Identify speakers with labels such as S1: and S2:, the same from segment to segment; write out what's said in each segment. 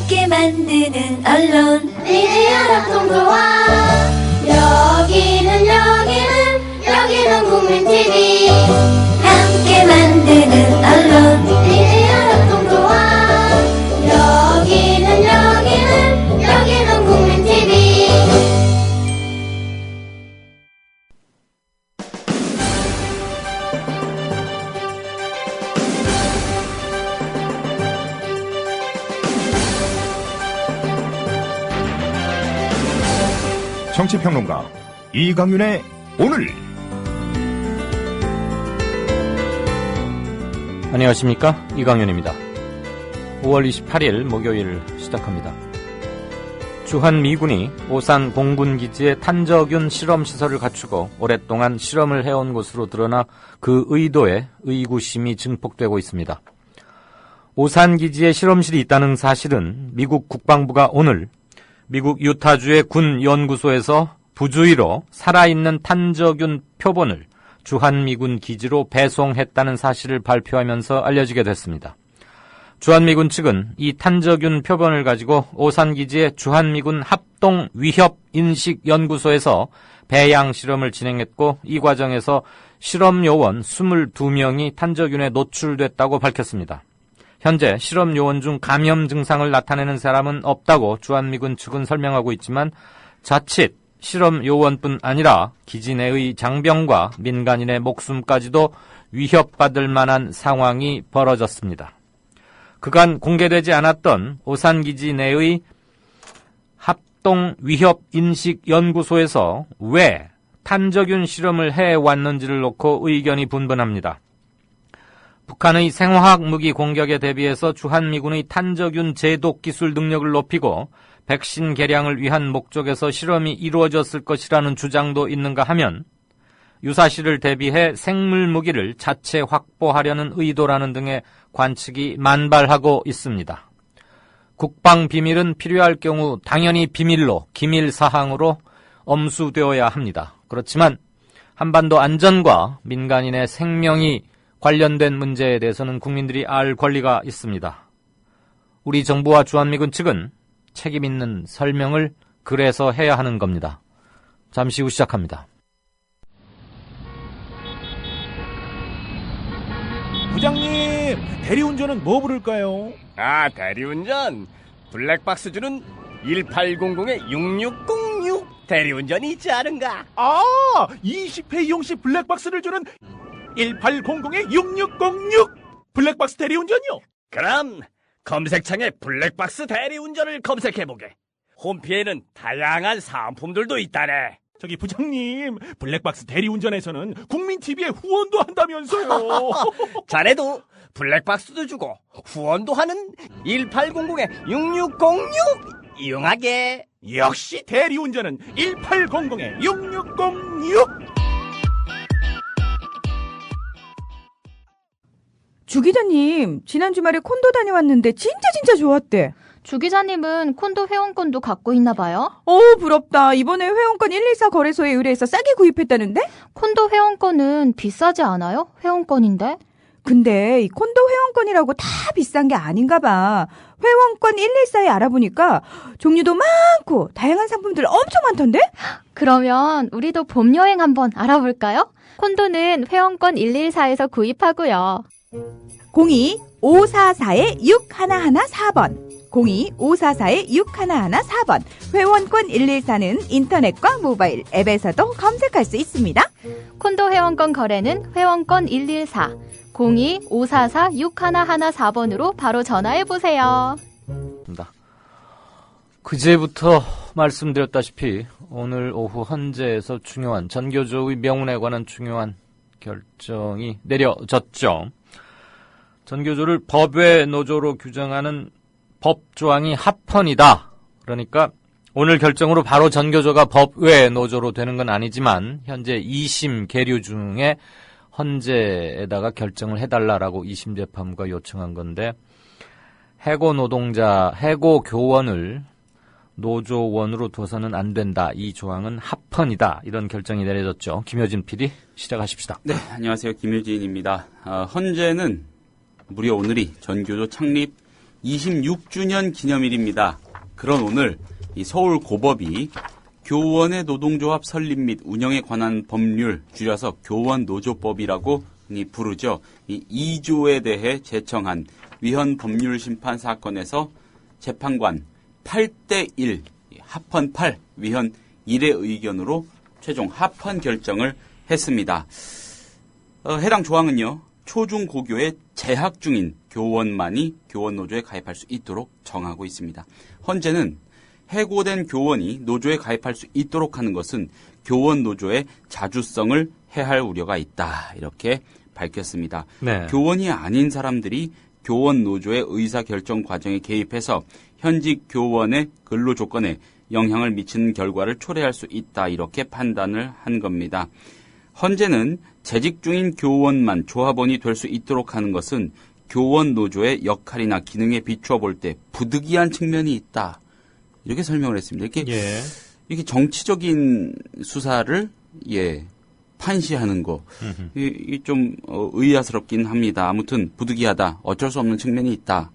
S1: 함께 만드는 언론
S2: 미디어 합동조합. 여기는 국민TV.
S1: 함께 만드는 언론
S2: 미디어 합동조합. 여기는 국민TV.
S3: 정치평론가 이강윤의 오늘.
S4: 안녕하십니까, 이강윤입니다. 5월 28일 목요일 시작합니다. 주한미군이 오산 공군기지에 탄저균 실험시설을 갖추고 오랫동안 실험을 해온 것으로 드러나 그 의도에 의구심이 증폭되고 있습니다. 오산기지에 실험실이 있다는 사실은 미국 국방부가 오늘 미국 유타주의 군 연구소에서 부주의로 살아있는 탄저균 표본을 주한미군 기지로 배송했다는 사실을 발표하면서 알려지게 됐습니다. 주한미군 측은 이 탄저균 표본을 가지고 오산기지의 주한미군 합동위협인식연구소에서 배양 실험을 진행했고, 이 과정에서 실험요원 22명이 탄저균에 노출됐다고 밝혔습니다. 현재 실험요원 중 감염 증상을 나타내는 사람은 없다고 주한미군 측은 설명하고 있지만, 자칫 실험요원뿐 아니라 기지 내의 장병과 민간인의 목숨까지도 위협받을 만한 상황이 벌어졌습니다. 그간 공개되지 않았던 오산기지 내의 합동위협인식연구소에서 왜 탄저균 실험을 해왔는지를 놓고 의견이 분분합니다. 북한의 생화학 무기 공격에 대비해서 주한미군의 탄저균 제독 기술 능력을 높이고 백신 개량을 위한 목적에서 실험이 이루어졌을 것이라는 주장도 있는가 하면, 유사시를 대비해 생물 무기를 자체 확보하려는 의도라는 등의 관측이 만발하고 있습니다. 국방 비밀은 필요할 경우 당연히 비밀로, 기밀사항으로 엄수되어야 합니다. 그렇지만 한반도 안전과 민간인의 생명이 관련된 문제에 대해서는 국민들이 알 권리가 있습니다. 우리 정부와 주한미군 측은 책임 있는 설명을 그래서 해야 하는 겁니다. 잠시 후 시작합니다.
S5: 부장님, 대리운전은 뭐 부를까요?
S6: 대리운전 블랙박스 주는 1800-6606 대리운전이 있지 않은가?
S5: 20회 이용시 블랙박스를 주는 1800-6606 블랙박스 대리운전이요?
S6: 그럼 검색창에 블랙박스 대리운전을 검색해보게. 홈피에는 다양한 상품들도 있다네.
S5: 저기 부장님, 블랙박스 대리운전에서는 국민TV에 후원도 한다면서요.
S6: 자네도 블랙박스도 주고 후원도 하는 1800-6606 이용하게.
S5: 역시 대리운전은 1800-6606.
S7: 주 기자님, 지난 주말에 콘도 다녀왔는데 진짜 좋았대.
S8: 주 기자님은 콘도 회원권도 갖고 있나 봐요?
S7: 부럽다. 이번에 회원권 114 거래소에 의뢰해서 싸게 구입했다는데?
S8: 콘도 회원권은 비싸지 않아요? 회원권인데?
S7: 근데 이 콘도 회원권이라고 다 비싼 게 아닌가 봐. 회원권 114에 알아보니까 종류도 많고 다양한 상품들 엄청 많던데?
S8: 그러면 우리도 봄 여행 한번 알아볼까요? 콘도는 회원권 114에서 구입하고요.
S7: 02-544-6114번 02-544-6114번 회원권 114는 인터넷과 모바일 앱에서도 검색할 수 있습니다.
S8: 콘도 회원권 거래는 회원권 114 02-544-6114번으로 바로 전화해보세요.
S4: 그제부터 말씀드렸다시피 오늘 오후 헌재에서 중요한 전교조의 명운에 관한 중요한 결정이 내려졌죠. 전교조를 법외 노조로 규정하는 법조항이 합헌이다. 그러니까 오늘 결정으로 바로 전교조가 법외 노조로 되는 건 아니지만 현재 2심 계류 중에 헌재에다가 결정을 해달라라고 2심 재판부가 요청한 건데, 해고 노동자, 해고 교원을 노조원으로 둬서는 안 된다. 이 조항은 합헌이다. 이런 결정이 내려졌죠. 김효진 PD 시작하십시다.
S9: 네, 안녕하세요. 김효진입니다. 헌재는 무려 오늘이 전교조 창립 26주년 기념일입니다. 그런 오늘 이 서울 고법이 교원의 노동조합 설립 및 운영에 관한 법률, 줄여서 교원노조법이라고 흔히 부르죠. 이 2조에 대해 제청한 위헌 법률 심판 사건에서 재판관 8대1, 합헌 8, 위헌 1의 의견으로 최종 합헌 결정을 했습니다. 해당 조항은요, 초중고교에 재학 중인 교원만이 교원노조에 가입할 수 있도록 정하고 있습니다. 현재는 해고된 교원이 노조에 가입할 수 있도록 하는 것은 교원노조의 자주성을 해할 우려가 있다. 이렇게 밝혔습니다.
S4: 네.
S9: 교원이 아닌 사람들이 교원노조의 의사결정 과정에 개입해서 현직 교원의 근로조건에 영향을 미치는 결과를 초래할 수 있다. 이렇게 판단을 한 겁니다. 현재는 재직 중인 교원만 조합원이 될 수 있도록 하는 것은 교원 노조의 역할이나 기능에 비추어 볼 때 부득이한 측면이 있다. 이렇게 설명을 했습니다. 이렇게 정치적인 수사를 판시하는 거, 이게 좀 의아스럽긴 합니다. 아무튼 부득이하다, 어쩔 수 없는 측면이 있다,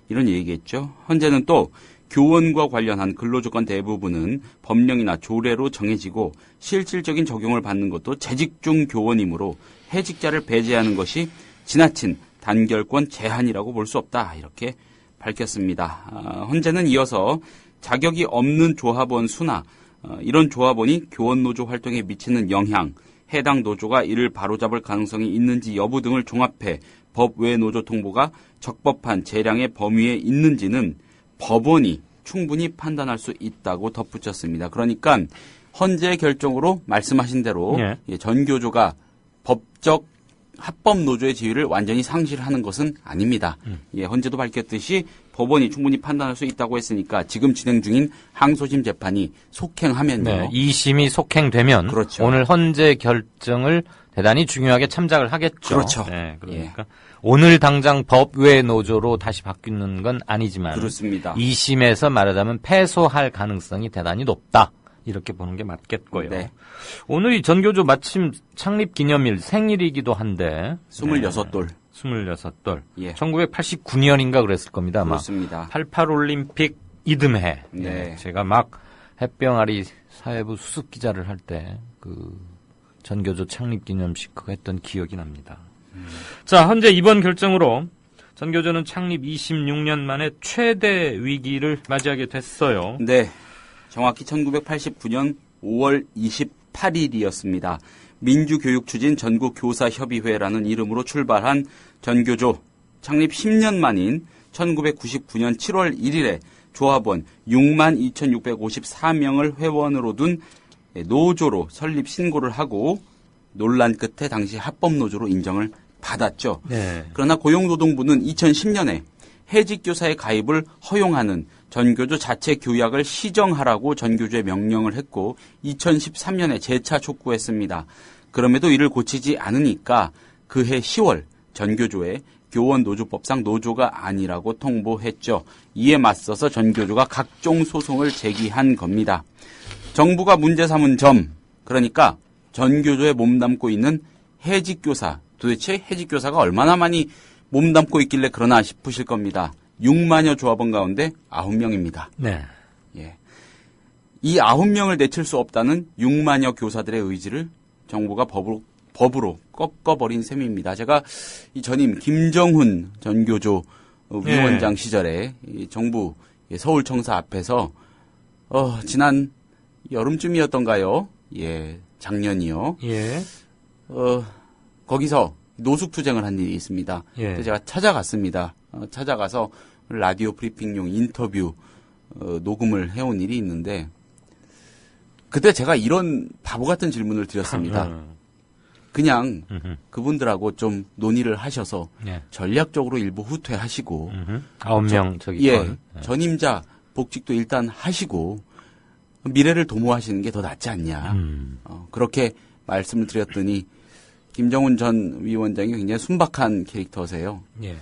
S9: 이런 얘기겠죠. 현재는 또 교원과 관련한 근로조건 대부분은 법령이나 조례로 정해지고 실질적인 적용을 받는 것도 재직 중 교원이므로 해직자를 배제하는 것이 지나친 단결권 제한이라고 볼 수 없다. 이렇게 밝혔습니다. 현재는 이어서 자격이 없는 조합원 수나 이런 조합원이 교원노조 활동에 미치는 영향, 해당 노조가 이를 바로잡을 가능성이 있는지 여부 등을 종합해 법 외 노조 통보가 적법한 재량의 범위에 있는지는 법원이 충분히 판단할 수 있다고 덧붙였습니다. 그러니까 헌재 결정으로 말씀하신 대로 전교조가 법적 합법 노조의 지위를 완전히 상실하는 것은 아닙니다. 헌재도 밝혔듯이 법원이 충분히 판단할 수 있다고 했으니까 지금 진행 중인 항소심 재판이 속행하면요.
S4: 2심이 속행되면
S9: 그렇죠.
S4: 오늘 헌재 결정을 대단히 중요하게 참작을 하겠죠.
S9: 그렇죠.
S4: 네, 그러니까 오늘 당장 법 외 노조로 다시 바뀌는 건 아니지만
S9: 그렇습니다.
S4: 2심에서 말하자면 패소할 가능성이 대단히 높다. 이렇게 보는 게 맞겠고요.
S9: 네.
S4: 오늘이 전교조 마침 창립 기념일 생일이기도 한데
S9: 26돌.
S4: 26돌.
S9: 예.
S4: 1989년인가 그랬을 겁니다. 아마.
S9: 그렇습니다.
S4: 88올림픽 이듬해.
S9: 네.
S4: 제가 막 햇병아리 사회부 수습 기자를 할 때 그 전교조 창립 기념식 그거 했던 기억이 납니다. 자, 현재 이번 결정으로 전교조는 창립 26년 만에 최대 위기를 맞이하게 됐어요.
S9: 네. 정확히 1989년 5월 28일이었습니다. 민주교육추진 전국교사협의회라는 이름으로 출발한 전교조 창립 10년 만인 1999년 7월 1일에 조합원 62,654명을 회원으로 둔 노조로 설립 신고를 하고 논란 끝에 당시 합법노조로 인정을 받았죠.
S4: 네.
S9: 그러나 고용노동부는 2010년에 해직교사의 가입을 허용하는 전교조 자체 규약을 시정하라고 전교조에 명령을 했고 2013년에 재차 촉구했습니다. 그럼에도 이를 고치지 않으니까 그해 10월 전교조에 교원노조법상 노조가 아니라고 통보했죠. 이에 맞서서 전교조가 각종 소송을 제기한 겁니다. 정부가 문제 삼은 점, 그러니까 전교조에 몸담고 있는 해직교사, 도대체 해직교사가 얼마나 많이 몸담고 있길래 그러나 싶으실 겁니다. 6만여 조합원 가운데 9명입니다.
S4: 네.
S9: 예. 이 9명을 내칠 수 없다는 6만여 교사들의 의지를 정부가 법으로 꺾어버린 셈입니다. 제가 이 전임 김정훈 전교조 위원장 시절에 이 정부 서울청사 앞에서 지난 여름쯤이었던가요? 예, 작년이요.
S4: 예.
S9: 거기서 노숙투쟁을 한 일이 있습니다.
S4: 예.
S9: 그래서 제가 찾아갔습니다. 찾아가서 라디오 브리핑용 인터뷰 녹음을 해온 일이 있는데 그때 제가 이런 바보 같은 질문을 드렸습니다. 그냥 그분들하고 좀 논의를 하셔서 전략적으로 일부 후퇴하시고
S4: 9명 저기
S9: 전임자 복직도 일단 하시고 미래를 도모하시는 게 더 낫지 않냐. 그렇게 말씀을 드렸더니 김정훈 전 위원장이 굉장히 순박한 캐릭터세요.
S4: 예.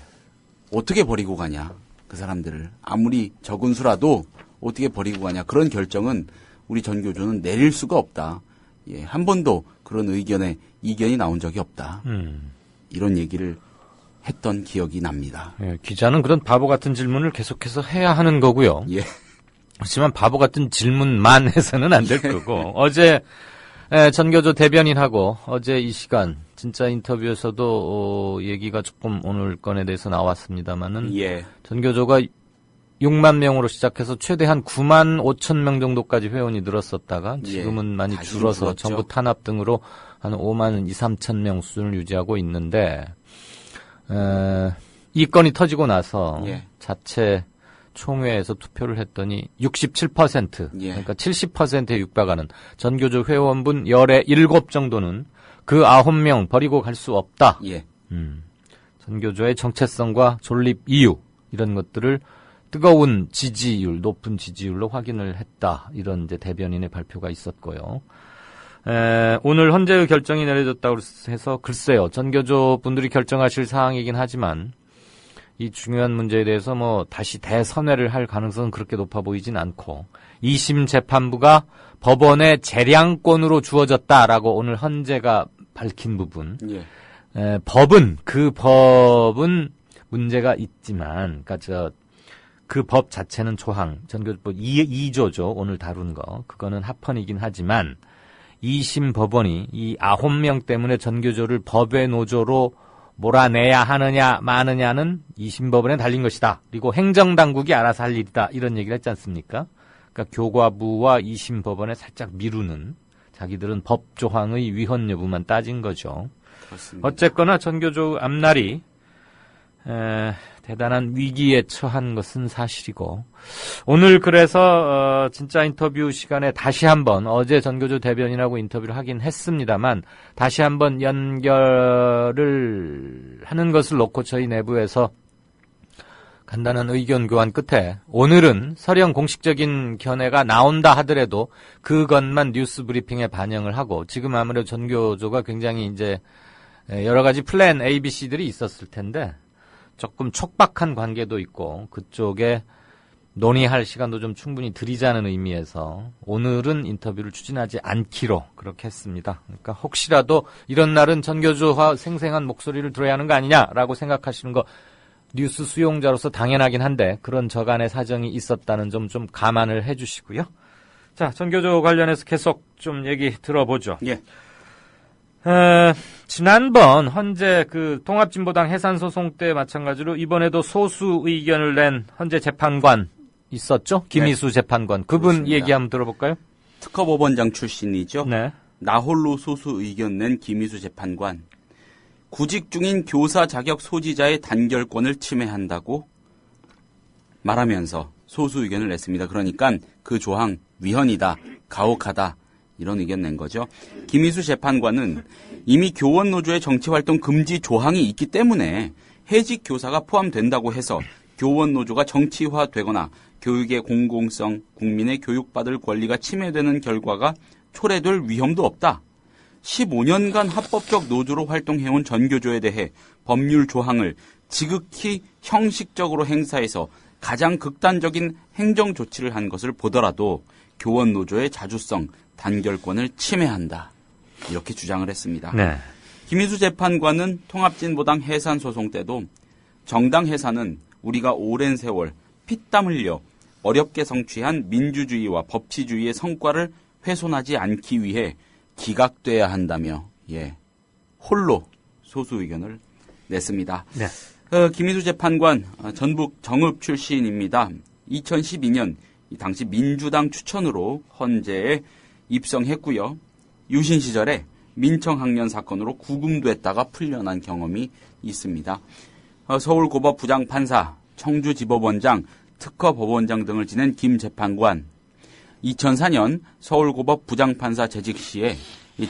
S9: 어떻게 버리고 가냐. 그 사람들을. 아무리 적은 수라도 어떻게 버리고 가냐. 그런 결정은 우리 전교조는 내릴 수가 없다. 예, 한 번도 그런 이견이 나온 적이 없다. 이런 얘기를 했던 기억이 납니다.
S4: 예, 기자는 그런 바보 같은 질문을 계속해서 해야 하는 거고요.
S9: 예.
S4: 하지만 바보 같은 질문만 해서는 안 될 거고 어제 전교조 대변인하고 어제 이 시간 진짜 인터뷰에서도 얘기가 조금 오늘 건에 대해서 나왔습니다만은
S9: 예.
S4: 전교조가 6만 명으로 시작해서 최대한 9만 5천 명 정도까지 회원이 늘었었다가 지금은 많이
S9: 다시
S4: 줄어서
S9: 줄었죠.
S4: 정부 탄압 등으로 한 5만 2, 3천 명 수준을 유지하고 있는데 이 건이 터지고 나서
S9: 예.
S4: 자체 총회에서 투표를 했더니 67%
S9: 예.
S4: 그러니까 70%에 육박하는 전교조 회원분 17 정도는 그 9명 버리고 갈 수 없다.
S9: 예.
S4: 전교조의 정체성과 존립 이유 이런 것들을 뜨거운 지지율, 높은 지지율로 확인을 했다. 이런 이제 대변인의 발표가 있었고요. 오늘 헌재의 결정이 내려졌다고 해서 글쎄요. 전교조 분들이 결정하실 사항이긴 하지만 이 중요한 문제에 대해서 뭐 다시 대선회를 할 가능성은 그렇게 높아 보이진 않고 2심 재판부가 법원의 재량권으로 주어졌다라고 오늘 헌재가 밝힌 부분.
S9: 예.
S4: 그 법은 문제가 있지만 그러니까 그 법 자체는 조항 전교조법 2조죠. 오늘 다룬 거. 그거는 합헌이긴 하지만 2심 법원이 이 9명 때문에 전교조를 법의 노조로 몰아내야 하느냐 마느냐는 2심 법원에 달린 것이다. 그리고 행정당국이 알아서 할 일이다. 이런 얘기를 했지 않습니까? 그러니까 교과부와 2심 법원에 살짝 미루는 자기들은 법 조항의 위헌 여부만 따진 거죠.
S9: 그렇습니다.
S4: 어쨌거나 전교조 앞날이 대단한 위기에 처한 것은 사실이고 오늘 그래서 진짜 인터뷰 시간에 다시 한번 어제 전교조 대변인하고 인터뷰를 하긴 했습니다만 다시 한번 연결을 하는 것을 놓고 저희 내부에서 간단한 의견 교환 끝에 오늘은 설령 공식적인 견해가 나온다 하더라도 그것만 뉴스 브리핑에 반영을 하고 지금 아무래도 전교조가 굉장히 이제 여러 가지 플랜 A, B, C들이 있었을 텐데 조금 촉박한 관계도 있고 그쪽에 논의할 시간도 좀 충분히 드리자는 의미에서 오늘은 인터뷰를 추진하지 않기로 그렇게 했습니다. 그러니까 혹시라도 이런 날은 전교조와 생생한 목소리를 들어야 하는 거 아니냐라고 생각하시는 거 뉴스 수용자로서 당연하긴 한데 그런 저간의 사정이 있었다는 점 좀 감안을 해 주시고요. 자, 전교조 관련해서 계속 좀 얘기 들어보죠.
S9: 예.
S4: 지난번 헌재 그 통합진보당 해산소송 때 마찬가지로 이번에도 소수 의견을 낸 헌재 재판관 있었죠? 김희수 재판관. 그분
S9: 그렇습니다.
S4: 얘기 한번 들어볼까요?
S9: 특허법원장 출신이죠.
S4: 네.
S9: 나홀로 소수 의견 낸 김희수 재판관. 구직 중인 교사 자격 소지자의 단결권을 침해한다고 말하면서 소수 의견을 냈습니다. 그러니까 그 조항 위헌이다, 가혹하다 이런 의견 낸 거죠. 김희수 재판관은 이미 교원노조의 정치활동 금지 조항이 있기 때문에 해직 교사가 포함된다고 해서 교원노조가 정치화되거나 교육의 공공성, 국민의 교육받을 권리가 침해되는 결과가 초래될 위험도 없다. 15년간 합법적 노조로 활동해온 전교조에 대해 법률 조항을 지극히 형식적으로 행사해서 가장 극단적인 행정 조치를 한 것을 보더라도 교원노조의 자주성, 단결권을 침해한다. 이렇게 주장을 했습니다.
S4: 네.
S9: 김희수 재판관은 통합진보당 해산 소송 때도 정당 해산은 우리가 오랜 세월 피땀 흘려 어렵게 성취한 민주주의와 법치주의의 성과를 훼손하지 않기 위해 기각돼야 한다며 홀로 소수 의견을 냈습니다.
S4: 네.
S9: 김희수 재판관 전북 정읍 출신입니다. 2012년 당시 민주당 추천으로 헌재에 입성했고요. 유신 시절에 민청학년 사건으로 구금됐다가 풀려난 경험이 있습니다. 서울고법 부장판사, 청주지법원장, 특허법원장 등을 지낸 김 재판관. 2004년 서울고법 부장판사 재직 시에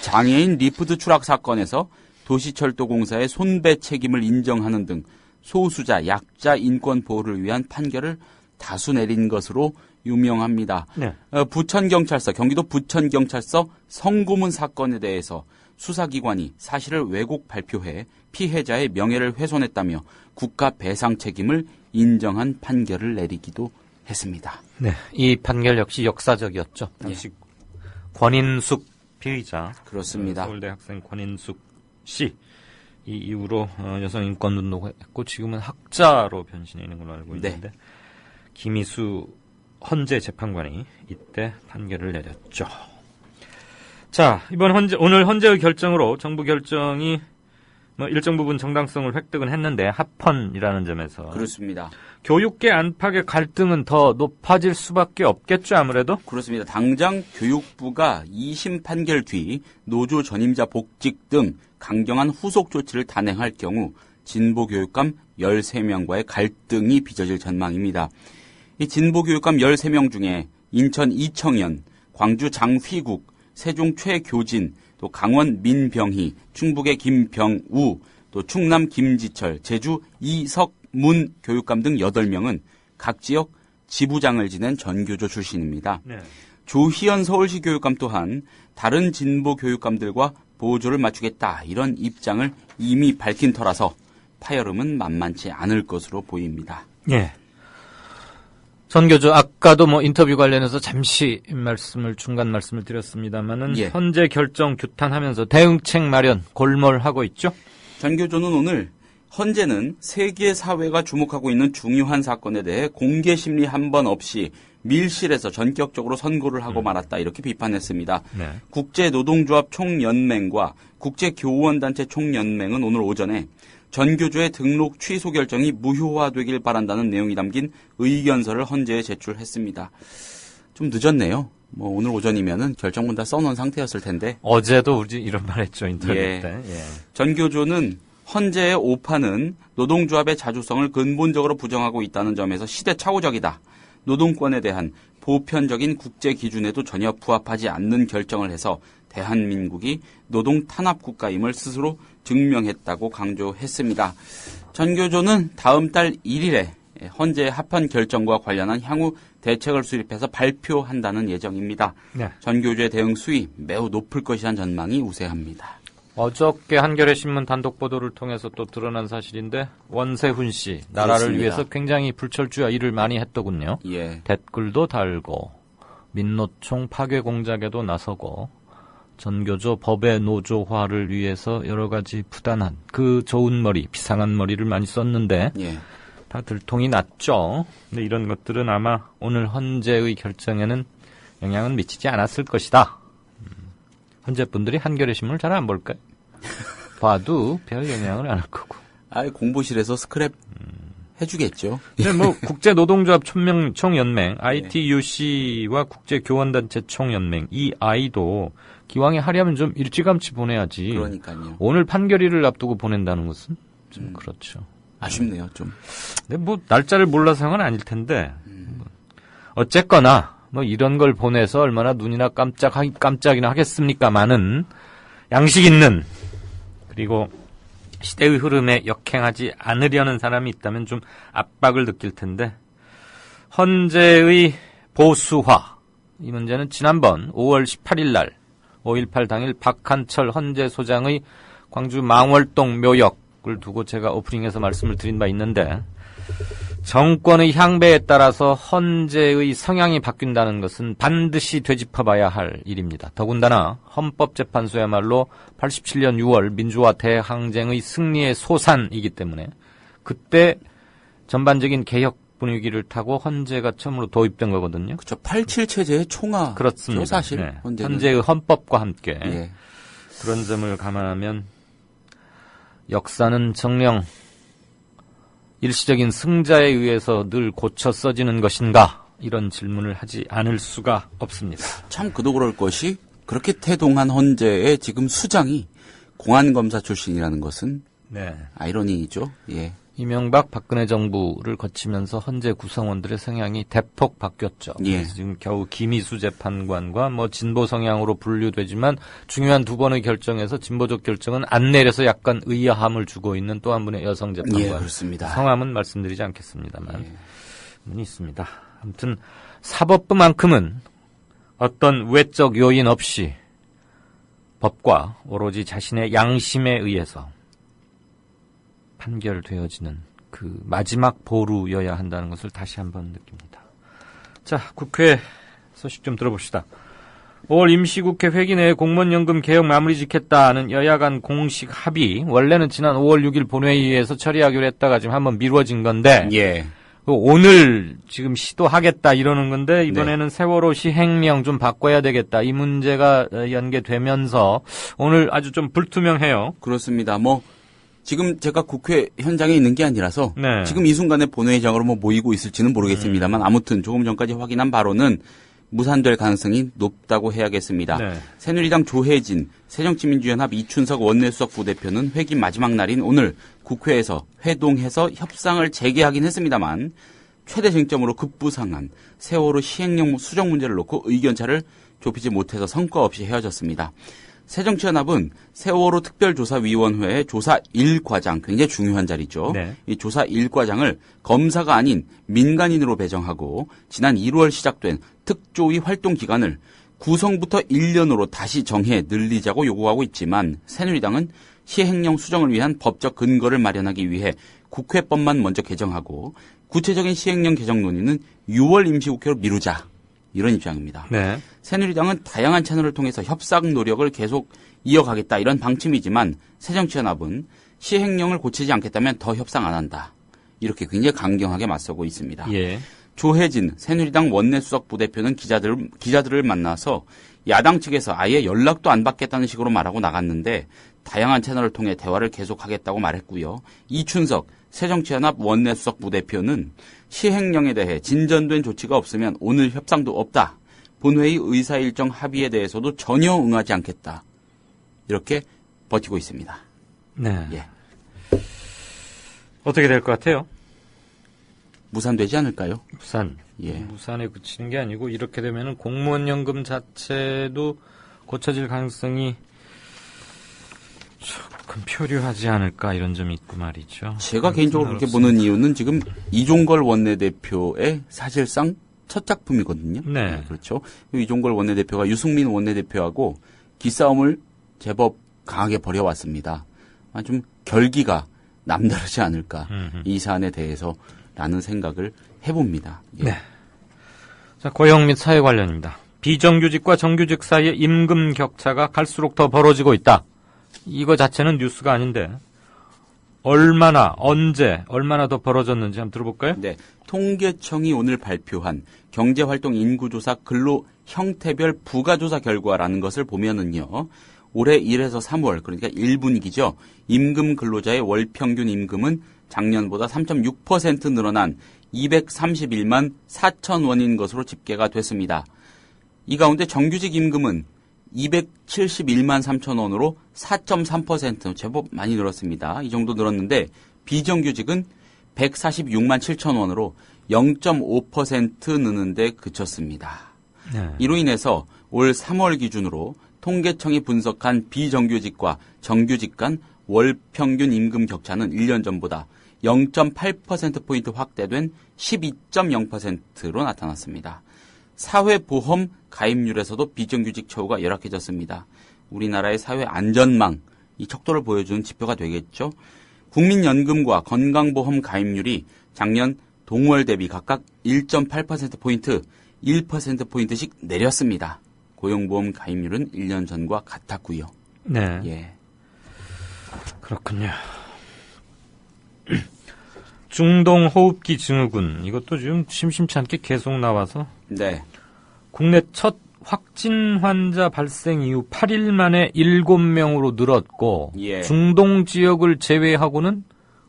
S9: 장애인 리프트 추락 사건에서 도시철도공사의 손배 책임을 인정하는 등 소수자, 약자 인권 보호를 위한 판결을 다수 내린 것으로 유명합니다.
S4: 네.
S9: 부천경찰서, 경기도 부천경찰서 성고문 사건에 대해서 수사기관이 사실을 왜곡 발표해 피해자의 명예를 훼손했다며 국가 배상 책임을 인정한 판결을 내리기도 했습니다.
S4: 네. 이 판결 역시 역사적이었죠. 당시 권인숙 피의자.
S9: 그렇습니다.
S4: 서울대 학생 권인숙 씨. 이 이후로 여성 인권 운동을 했고 지금은 학자로 변신해 있는 걸로 알고 있는데 김희수 헌재 재판관이 이때 판결을 내렸죠. 자, 오늘 헌재의 결정으로 정부 결정이 일정 부분 정당성을 획득은 했는데 합헌이라는 점에서
S9: 그렇습니다.
S4: 교육계 안팎의 갈등은 더 높아질 수밖에 없겠죠, 아무래도?
S9: 그렇습니다. 당장 교육부가 2심 판결 뒤 노조 전임자 복직 등 강경한 후속 조치를 단행할 경우 진보교육감 13명과의 갈등이 빚어질 전망입니다. 이 진보교육감 13명 중에 인천 이청현, 광주 장휘국, 세종 최교진, 또 강원 민병희, 충북의 김병우, 또 충남 김지철, 제주 이석문 교육감 등 8명은 각 지역 지부장을 지낸 전교조 출신입니다.
S4: 네.
S9: 조희연 서울시 교육감 또한 다른 진보 교육감들과 보조를 맞추겠다 이런 입장을 이미 밝힌 터라서 파열음은 만만치 않을 것으로 보입니다.
S4: 예. 전교조 아까도 인터뷰 관련해서 잠시 중간 말씀을 드렸습니다만은
S9: 예.
S4: 현재 결정 규탄하면서 대응책 마련 골몰하고 있죠.
S9: 전교조는 오늘 헌재는 세계 사회가 주목하고 있는 중요한 사건에 대해 공개 심리 한 번 없이 밀실에서 전격적으로 선고를 하고 말았다 이렇게 비판했습니다.
S4: 네.
S9: 국제노동조합 총연맹과 국제교원단체 총연맹은 오늘 오전에 전교조의 등록 취소 결정이 무효화되길 바란다는 내용이 담긴 의견서를 헌재에 제출했습니다. 좀 늦었네요. 오늘 오전이면은 결정문 다 써놓은 상태였을 텐데.
S4: 어제도 우리 이런 말 했죠, 인터뷰
S9: 예.
S4: 때. 예.
S9: 전교조는 헌재의 오판은 노동조합의 자주성을 근본적으로 부정하고 있다는 점에서 시대착오적이다. 노동권에 대한 보편적인 국제 기준에도 전혀 부합하지 않는 결정을 해서 대한민국이 노동 탄압 국가임을 스스로 증명했다고 강조했습니다. 전교조는 다음 달 1일에 헌재의 합헌 결정과 관련한 향후 대책을 수립해서 발표한다는 예정입니다.
S4: 네.
S9: 전교조의 대응 수위 매우 높을 것이란 전망이 우세합니다.
S4: 어저께 한겨레 신문 단독 보도를 통해서 또 드러난 사실인데 원세훈 씨 나라를
S9: 그렇습니다.
S4: 위해서 굉장히 불철주야 일을 많이 했더군요.
S9: 예.
S4: 댓글도 달고 민노총 파괴 공작에도 나서고 전교조 법의 노조화를 위해서 여러 가지 부단한 그 좋은 머리, 비상한 머리를 많이 썼는데
S9: 예.
S4: 다 들통이 났죠. 근데 이런 것들은 아마 오늘 헌재의 결정에는 영향은 미치지 않았을 것이다. 헌재 분들이 한겨레 신문을 잘 안 볼까요? 봐도 별 영향을 안 할 거고.
S9: 공보실에서 스크랩 해주겠죠.
S4: 근데 국제노동조합 총연맹, ITUC와 국제교원단체 총연맹, 이 아이도 기왕에 하려면 좀 일찌감치 보내야지.
S9: 그러니까요.
S4: 오늘 판결일을 앞두고 보낸다는 것은 좀 그렇죠.
S9: 아쉽네요, 좀.
S4: 근데 날짜를 몰라서는 아닐 텐데. 어쨌거나, 이런 걸 보내서 얼마나 눈이나 깜짝이나 하겠습니까마는 양식 있는, 그리고 시대의 흐름에 역행하지 않으려는 사람이 있다면 좀 압박을 느낄 텐데, 헌재의 보수화. 이 문제는 지난번 5월 18일 날, 5.18 당일 박한철 헌재 소장의 광주 망월동 묘역을 두고 제가 오프닝에서 말씀을 드린 바 있는데, 정권의 향배에 따라서 헌재의 성향이 바뀐다는 것은 반드시 되짚어봐야 할 일입니다. 더군다나 헌법재판소야말로 87년 6월 민주화 대항쟁의 승리의 소산이기 때문에 그때 전반적인 개혁 분위기를 타고 헌재가 처음으로 도입된 거거든요.
S9: 그렇죠. 87 체제의 총화.
S4: 그렇습니다.
S9: 사실
S4: 네.
S9: 헌재는.
S4: 헌재의 헌법과 함께
S9: 예.
S4: 그런 점을 감안하면 역사는 정령 일시적인 승자에 의해서 늘 고쳐 써지는 것인가? 이런 질문을 하지 않을 수가 없습니다.
S9: 참 그도 그럴 것이 그렇게 태동한 헌재의 지금 수장이 공안검사 출신이라는 것은
S4: 네.
S9: 아이러니이죠. 예.
S4: 이명박 박근혜 정부를 거치면서 헌재 구성원들의 성향이 대폭 바뀌었죠.
S9: 예.
S4: 그래서 지금 겨우 김희수 재판관과 진보 성향으로 분류되지만 중요한 두 번의 결정에서 진보적 결정은 안 내려서 약간 의아함을 주고 있는 또 한 분의 여성 재판관.
S9: 예, 그렇습니다.
S4: 성함은 말씀드리지 않겠습니다만 분이 있습니다. 아무튼 사법부만큼은 어떤 외적 요인 없이 법과 오로지 자신의 양심에 의해서 판결되어지는 그 마지막 보루여야 한다는 것을 다시 한번 느낍니다. 자, 국회 소식 좀 들어봅시다. 5월 임시국회 회기 내에 공무원연금 개혁 마무리 짓겠다는 여야 간 공식 합의, 원래는 지난 5월 6일 본회의에서 처리하기로 했다가 지금 한번 미뤄진 건데,
S9: 예.
S4: 오늘 지금 시도하겠다 이러는 건데, 이번에는 세월호 시행령 좀 바꿔야 되겠다. 이 문제가 연계되면서 오늘 아주 좀 불투명해요.
S9: 그렇습니다. 지금 제가 국회 현장에 있는 게 아니라서
S4: 네.
S9: 지금 이 순간에 본회의장으로 모이고 있을지는 모르겠습니다만 아무튼 조금 전까지 확인한 바로는 무산될 가능성이 높다고 해야겠습니다.
S4: 네.
S9: 새누리당 조혜진, 새정치민주연합 이춘석 원내수석 부대표는 회기 마지막 날인 오늘 국회에서 회동해서 협상을 재개하긴 했습니다만 최대 쟁점으로 급부상한 세월호 시행령 수정 문제를 놓고 의견차를 좁히지 못해서 성과 없이 헤어졌습니다. 새정치연합은 세월호 특별조사위원회의 조사 1과장, 굉장히 중요한 자리죠.
S4: 네.
S9: 이 조사 1과장을 검사가 아닌 민간인으로 배정하고 지난 1월 시작된 특조위 활동 기간을 구성부터 1년으로 다시 정해 늘리자고 요구하고 있지만 새누리당은 시행령 수정을 위한 법적 근거를 마련하기 위해 국회법만 먼저 개정하고 구체적인 시행령 개정 논의는 6월 임시국회로 미루자. 이런 입장입니다.
S4: 네.
S9: 새누리당은 다양한 채널을 통해서 협상 노력을 계속 이어가겠다 이런 방침이지만 새정치연합은 시행령을 고치지 않겠다면 더 협상 안 한다. 이렇게 굉장히 강경하게 맞서고 있습니다.
S4: 예.
S9: 조혜진 새누리당 원내수석 부대표는 기자들을 만나서 야당 측에서 아예 연락도 안 받겠다는 식으로 말하고 나갔는데 다양한 채널을 통해 대화를 계속하겠다고 말했고요. 이춘석 새정치연합 원내수석 부대표는 시행령에 대해 진전된 조치가 없으면 오늘 협상도 없다. 본회의 의사일정 합의에 대해서도 전혀 응하지 않겠다. 이렇게 버티고 있습니다.
S4: 네.
S9: 예.
S4: 어떻게 될 것 같아요?
S9: 무산되지 않을까요?
S4: 무산.
S9: 예.
S4: 무산에 그치는 게 아니고 이렇게 되면은 공무원연금 자체도 고쳐질 가능성이 조금 표류하지 않을까 이런 점이 있고 말이죠.
S9: 제가 개인적으로 그렇게 보는 이유는 지금 이종걸 원내대표의 사실상 첫 작품이거든요.
S4: 네.
S9: 그렇죠. 이종걸 원내대표가 유승민 원내대표하고 기싸움을 제법 강하게 벌여왔습니다. 좀 결기가 남다르지 않을까 이 사안에 대해서라는 생각을 해봅니다. 예.
S4: 네. 자, 고용 및 사회 관련입니다. 비정규직과 정규직 사이의 임금 격차가 갈수록 더 벌어지고 있다. 이거 자체는 뉴스가 아닌데 얼마나 언제 얼마나 더 벌어졌는지 한번 들어볼까요?
S9: 네, 통계청이 오늘 발표한 경제활동 인구조사 근로 형태별 부가조사 결과라는 것을 보면은요. 올해 1에서 3월 그러니까 1분기죠. 임금 근로자의 월 평균 임금은 작년보다 3.6% 늘어난 231만 4천 원인 것으로 집계가 됐습니다. 이 가운데 정규직 임금은 271만 3천 원으로 4.3% 제법 많이 늘었습니다. 이 정도 늘었는데 비정규직은 146만 7천 원으로 0.5% 느는데 그쳤습니다.
S4: 네.
S9: 이로 인해서 올 3월 기준으로 통계청이 분석한 비정규직과 정규직 간 월 평균 임금 격차는 1년 전보다 0.8%포인트 확대된 12.0%로 나타났습니다. 사회보험 가입률에서도 비정규직 처우가 열악해졌습니다. 우리나라의 사회 안전망, 이 척도를 보여주는 지표가 되겠죠. 국민연금과 건강보험 가입률이 작년 동월 대비 각각 1.8%포인트, 1%포인트씩 내렸습니다. 고용보험 가입률은 1년 전과 같았고요.
S4: 네.
S9: 예.
S4: 그렇군요. 중동호흡기 증후군 이것도 지금 심심치 않게 계속 나와서
S9: 네.
S4: 국내 첫 확진 환자 발생 이후 8일 만에 7명으로 늘었고
S9: 예.
S4: 중동 지역을 제외하고는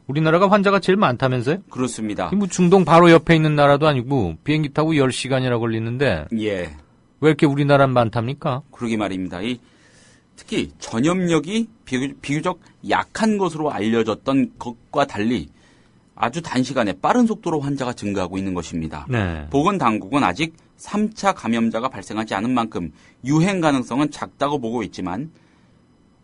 S4: 우리나라가 환자가 제일 많다면서요?
S9: 그렇습니다.
S4: 뭐 중동 바로 옆에 있는 나라도 아니고 비행기 타고 10시간이나 걸리는데
S9: 예.
S4: 왜 이렇게 우리나라는 많답니까?
S9: 그러게 말입니다. 특히 전염력이 비교적 약한 것으로 알려졌던 것과 달리 아주 단시간에 빠른 속도로 환자가 증가하고 있는 것입니다.
S4: 네.
S9: 보건당국은 아직 3차 감염자가 발생하지 않은 만큼 유행 가능성은 작다고 보고 있지만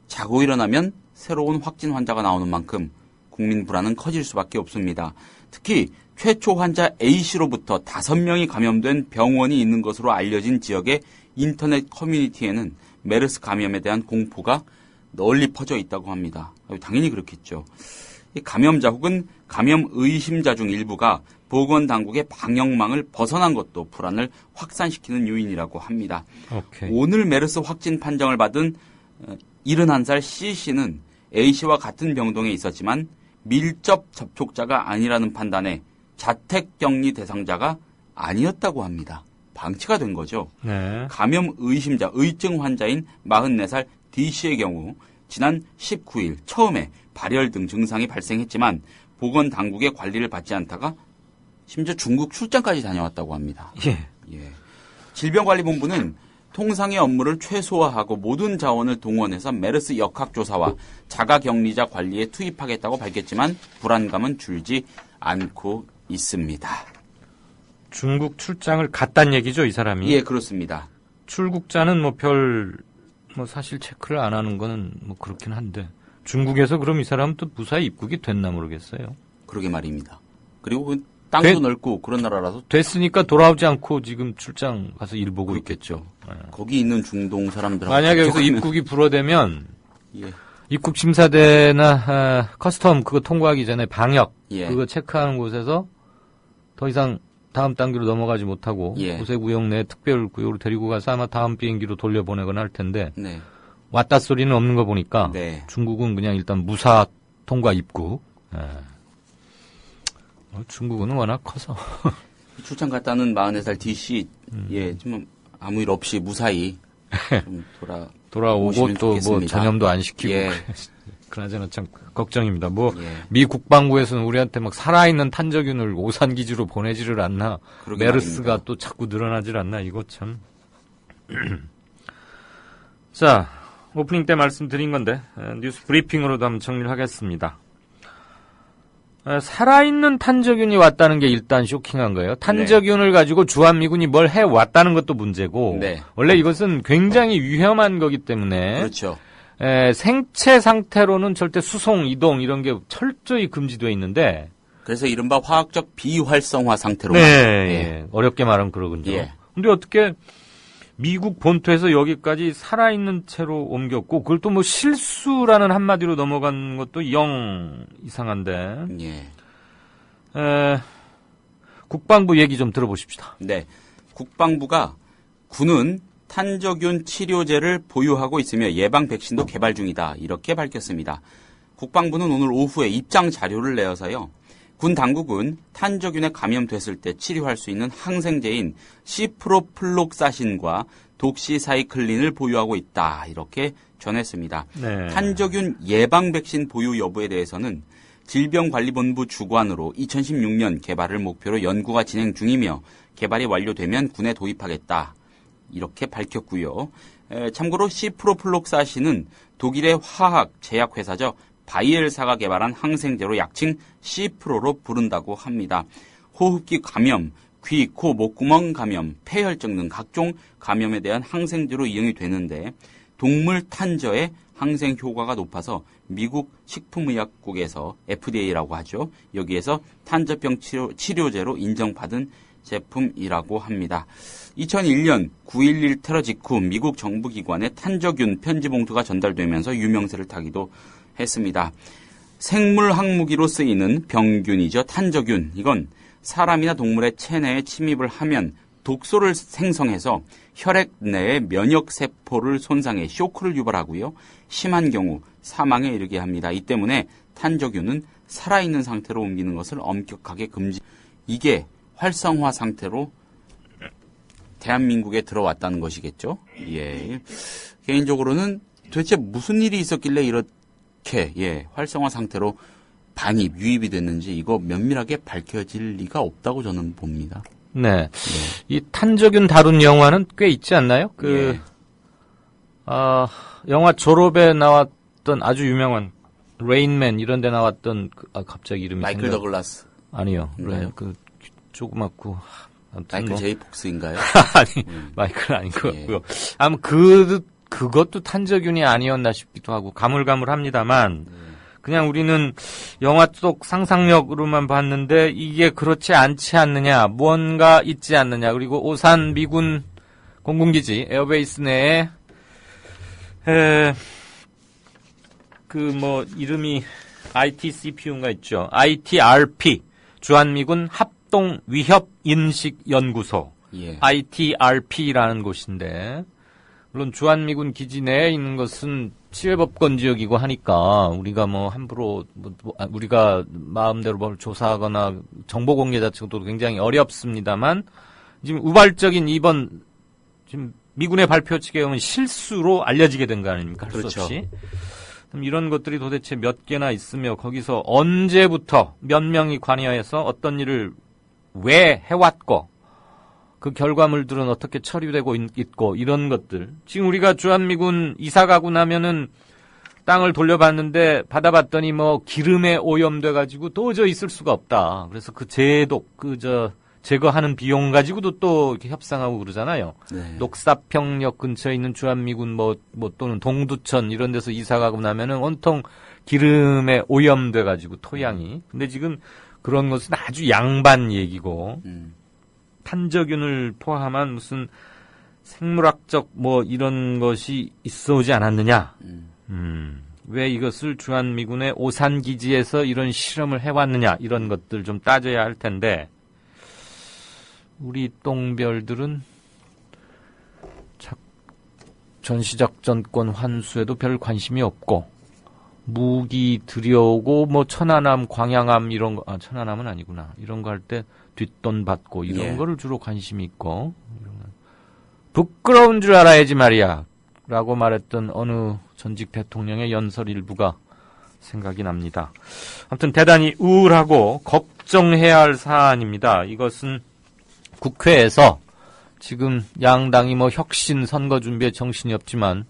S9: 자고 일어나면 새로운 확진 환자가 나오는 만큼 국민 불안은 커질 수밖에 없습니다. 특히 최초 환자 A씨로부터 5명이 감염된 병원이 있는 것으로 알려진 지역의 인터넷 커뮤니티에는 메르스 감염에 대한 공포가 널리 퍼져 있다고 합니다. 당연히 그렇겠죠. 감염자 혹은 감염 의심자 중 일부가 보건당국의 방역망을 벗어난 것도 불안을 확산시키는 요인이라고 합니다.
S4: 오케이.
S9: 오늘 메르스 확진 판정을 받은 71살 C씨는 A씨와 같은 병동에 있었지만 밀접 접촉자가 아니라는 판단에 자택격리 대상자가 아니었다고 합니다. 방치가 된 거죠.
S4: 네.
S9: 감염 의심자, 의증 환자인 44살 D씨의 경우 지난 19일 처음에 발열 등 증상이 발생했지만 보건당국의 관리를 받지 않다가 심지어 중국 출장까지 다녀왔다고 합니다.
S4: 예.
S9: 질병관리본부는 통상의 업무를 최소화하고 모든 자원을 동원해서 메르스 역학조사와 자가격리자 관리에 투입하겠다고 밝혔지만 불안감은 줄지 않고 있습니다.
S4: 중국 출장을 갔단 얘기죠, 이 사람이?
S9: 예, 그렇습니다.
S4: 출국자는 사실 체크를 안 하는 거는 그렇긴 한데 중국에서 그럼 이 사람은 또 무사히 입국이 됐나 모르겠어요.
S9: 그러게 말입니다. 그리고 땅도 넓고 그런 나라라서
S4: 됐으니까 돌아오지 않고 지금 출장 가서 일 보고 있겠죠.
S9: 거기 있는 중동 사람들하고
S4: 만약에 여기서 입국이 불어되면
S9: 예.
S4: 입국 심사대나 커스텀 그거 통과하기 전에 방역
S9: 예.
S4: 그거 체크하는 곳에서 더 이상 다음 단계로 넘어가지 못하고
S9: 예.
S4: 우세구역 내 특별구역으로 데리고 가서 아마 다음 비행기로 돌려보내거나 할 텐데
S9: 네.
S4: 왔다 소리는 없는 거 보니까
S9: 네.
S4: 중국은 그냥 일단 무사 통과 입국. 중국은 워낙 커서
S9: 출장 갔다는 44살 D씨 예, 좀 아무 일 없이 무사히 좀
S4: 돌아오고 또
S9: 좋겠습니다.
S4: 전염도 안 시키고
S9: 예.
S4: 그나저나 참 걱정입니다.
S9: 예.
S4: 미 국방부에서는 우리한테 막 살아있는 탄저균을 오산 기지로 보내지를 않나. 메르스가
S9: 말입니다.
S4: 또 자꾸 늘어나질 않나. 이거 참. 자, 오프닝 때 말씀드린 건데 뉴스 브리핑으로도 한번 정리를 하겠습니다. 살아있는 탄저균이 왔다는 게 일단 쇼킹한 거예요. 탄저균을 가지고 주한미군이 뭘 해왔다는 것도 문제고
S9: 네.
S4: 원래 이것은 굉장히 위험한 거기 때문에
S9: 그렇죠.
S4: 생체 상태로는 절대 수송, 이동 이런 게 철저히 금지되어 있는데
S9: 그래서 이른바 화학적 비활성화 상태로
S4: 네, 어렵게 말하면 그러군요.
S9: 예.
S4: 근데 어떻게 미국 본토에서 여기까지 살아있는 채로 옮겼고 그걸 또 실수라는 한마디로 넘어간 것도 영 이상한데
S9: 예.
S4: 국방부 얘기 좀 들어보십시다.
S9: 네. 국방부가 군은 탄저균 치료제를 보유하고 있으며 예방 백신도 개발 중이다. 이렇게 밝혔습니다. 국방부는 오늘 오후에 입장 자료를 내어서요. 군 당국은 탄저균에 감염됐을 때 치료할 수 있는 항생제인 시프로플록사신과 독시사이클린을 보유하고 있다. 이렇게 전했습니다.
S4: 네.
S9: 탄저균 예방 백신 보유 여부에 대해서는 질병관리본부 주관으로 2016년 개발을 목표로 연구가 진행 중이며 개발이 완료되면 군에 도입하겠다. 이렇게 밝혔고요. 참고로 시프로플록사신은 독일의 화학 제약회사죠. 바이엘사가 개발한 항생제로 약칭 시프로로 부른다고 합니다. 호흡기 감염, 귀, 코, 목구멍 감염, 폐혈증 등 각종 감염에 대한 항생제로 이용이 되는데 동물 탄저의 항생 효과가 높아서 미국 식품의약국에서 FDA라고 하죠. 여기에서 탄저병 치료제로 인정받은 제품이라고 합니다. 2001년 9.11 테러 직후 미국 정부기관에 탄저균 편지 봉투가 전달되면서 유명세를 타기도 했습니다. 생물학무기로 쓰이는 병균이죠. 탄저균. 이건 사람이나 동물의 체내에 침입을 하면 독소를 생성해서 혈액 내의 면역세포를 손상해 쇼크를 유발하고요. 심한 경우 사망에 이르게 합니다. 이 때문에 탄저균은 살아있는 상태로 옮기는 것을 엄격하게 금지. 이게 활성화 상태로 대한민국에 들어왔다는 것이겠죠. 예. 개인적으로는 도대체 무슨 일이 있었길래 이렇게 활성화 상태로 반입, 유입이 됐는지 이거 면밀하게 밝혀질 리가 없다고 저는 봅니다.
S4: 네. 이 탄저균 다룬 영화는 꽤 있지 않나요? 영화 졸업에 나왔던 아주 유명한 레인맨 이런 데 나왔던 갑자기 이름이
S9: 마이클 더글라스.
S4: 아니요. 조그맣고
S9: 마이클 제이 폭스인가요?
S4: 아니, 마이클 아닌 것 같고요. 아마 그것도 탄저균이 아니었나 싶기도 하고 가물가물합니다만 그냥 우리는 영화 속 상상력으로만 봤는데 이게 그렇지 않지 않느냐, 무언가 있지 않느냐. 그리고 오산 미군 공군기지 에어베이스 내에 이름이 ITCPU인가 있죠. ITRP 주한미군 활동 위협 인식 연구소
S9: 예.
S4: ITRP라는 곳인데 물론 주한미군 기지 내에 있는 것은 치외법권 지역이고 하니까 우리가 뭐 함부로 우리가 마음대로 뭘 조사하거나 정보 공개 자체도 굉장히 어렵습니다만 지금 우발적인 이번 지금 미군의 발표 측에 의하면 실수로 알려지게 된 거 아닙니까? 할 수 없이. 그럼 이런 것들이 도대체 몇 개나 있으며 거기서 언제부터 몇 명이 관여해서 어떤 일을 왜 해왔고 그 결과물들은 어떻게 처리되고 있고 이런 것들. 지금 우리가 주한미군 이사 가고 나면은 땅을 돌려봤는데 받아봤더니 뭐 기름에 오염돼가지고 도저히 있을 수가 없다. 그래서 그 제거하는 비용 가지고도 또 이렇게 협상하고 그러잖아요. 네. 녹사평역 근처에 있는 주한미군 뭐 또는 동두천 이런 데서 이사 가고 나면은 온통 기름에 오염돼가지고 토양이. 근데 지금 그런 것은 아주 양반 얘기고. 탄저균을 포함한 무슨 생물학적 뭐 이런 것이 있어 오지 않았느냐. 왜 이것을 주한미군의 오산기지에서 이런 실험을 해왔느냐. 이런 것들 좀 따져야 할 텐데 우리 똥별들은 전시작전권 환수에도 별 관심이 없고 무기 들여오고 뭐 천안함, 광양함 이런 거, 천안함은 아니구나. 이런 거 할 때 뒷돈 받고 이런 거를 주로 관심이 있고 부끄러운 줄 알아야지 말이야 라고 말했던 어느 전직 대통령의 연설 일부가 생각이 납니다. 아무튼 대단히 우울하고 걱정해야 할 사안입니다. 이것은 국회에서 지금 양당이 뭐 혁신 선거 준비에 정신이 없지만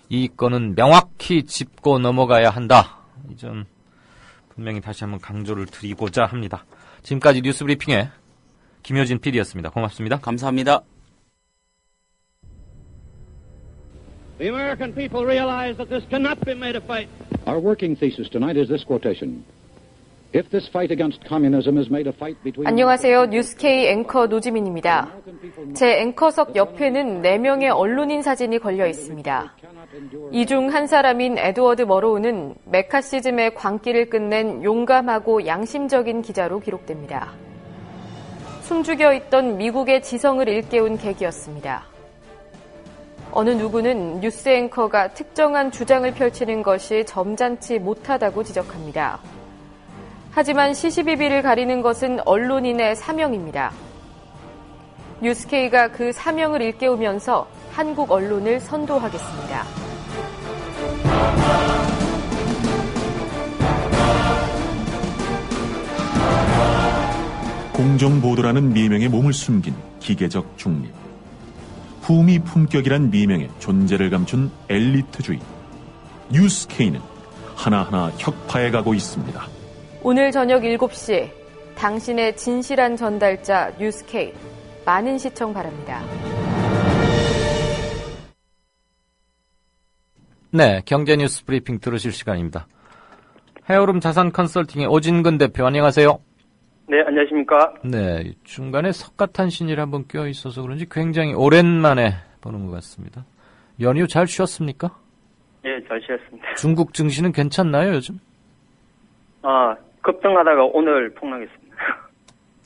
S4: 이 건은 명확히 짚고 넘어가야 한다. 이 점 분명히 다시 한번 강조를 드리고자 합니다. 지금까지 뉴스브리핑의 김효진 PD였습니다. 고맙습니다.
S9: 감사합니다.
S10: The American people realize that this cannot be made a fight.
S11: Our working thesis tonight is this quotation. If this fight against communism is made a fight between
S12: 안녕하세요. 뉴스K 앵커 노지민입니다. 제 앵커석 옆에는 4명의 언론인 사진이 걸려 있습니다. 이 중 한 사람인 에드워드 머로우는 메카시즘의 광기를 끝낸 용감하고 양심적인 기자로 기록됩니다. 숨죽여 있던 미국의 지성을 일깨운 계기였습니다. 어느 누구는 뉴스 앵커가 특정한 주장을 펼치는 것이 점잖지 못하다고 지적합니다. 하지만 시시비비를 가리는 것은 언론인의 사명입니다. 뉴스K가 그 사명을 일깨우면서 한국 언론을 선도하겠습니다.
S5: 공정보도라는 미명에 몸을 숨긴 기계적 중립. 품위 품격이란 미명에 존재를 감춘 엘리트주의. 뉴스K는 하나하나 혁파해 가고 있습니다.
S12: 오늘 저녁 7시 당신의 진실한 전달자 뉴스K 많은 시청 바랍니다.
S4: 네, 경제뉴스 브리핑 들으실 시간입니다. 해오름 자산 컨설팅의 오진근 대표 안녕하세요.
S13: 네, 안녕하십니까.
S4: 네, 중간에 석가탄신일 한번 껴있어서 그런지 굉장히 오랜만에 보는 것 같습니다. 연휴 잘 쉬었습니까?
S13: 예, 잘 쉬었습니다.
S4: 중국 증시는 괜찮나요, 요즘?
S13: 급등하다가 오늘 폭락했습니다.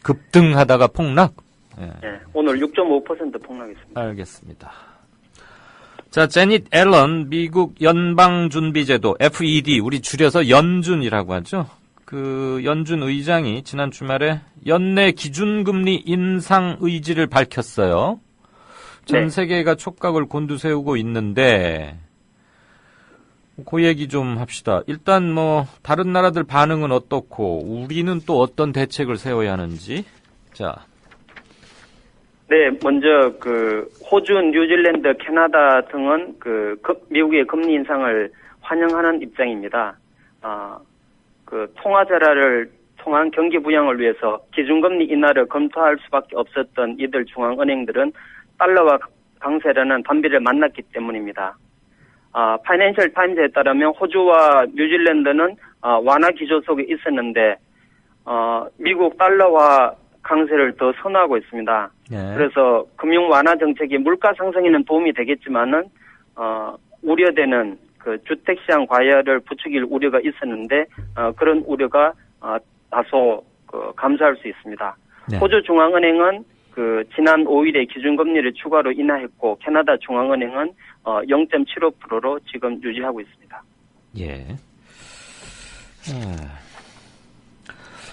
S4: 급등하다가 폭락?
S13: 네, 오늘 6.5% 폭락했습니다.
S4: 알겠습니다. 자, 제닛 앨런 미국 연방준비제도 FED, 우리 줄여서 연준이라고 하죠. 그 연준 의장이 지난 주말에 연내 기준금리 인상 의지를 밝혔어요. 전 세계가 촉각을 곤두세우고 있는데 그 얘기 좀 합시다. 일단 뭐 다른 나라들 반응은 어떻고 우리는 또 어떤 대책을 세워야 하는지. 자.
S13: 네, 먼저 호주, 뉴질랜드, 캐나다 등은 미국의 금리 인상을 환영하는 입장입니다. 통화자라를 통한 경기 부양을 위해서 기준금리 인하를 검토할 수밖에 없었던 이들 중앙은행들은 달러와 강세라는 단비를 만났기 때문입니다. 파이낸셜 타임즈에 따르면 호주와 뉴질랜드는 완화 기조 속에 있었는데 미국 달러와 강세를 더 선호하고 있습니다. 네. 그래서 금융 완화 정책이 물가 상승에는 도움이 되겠지만은 우려되는 주택 시장 과열을 부추길 우려가 있었는데 그런 우려가 다소 감소할 수 있습니다.
S4: 네.
S13: 호주 중앙은행은 그 지난 5일에 기준금리를 추가로 인하했고 캐나다 중앙은행은 0.75%로 지금 유지하고 있습니다.
S4: 예.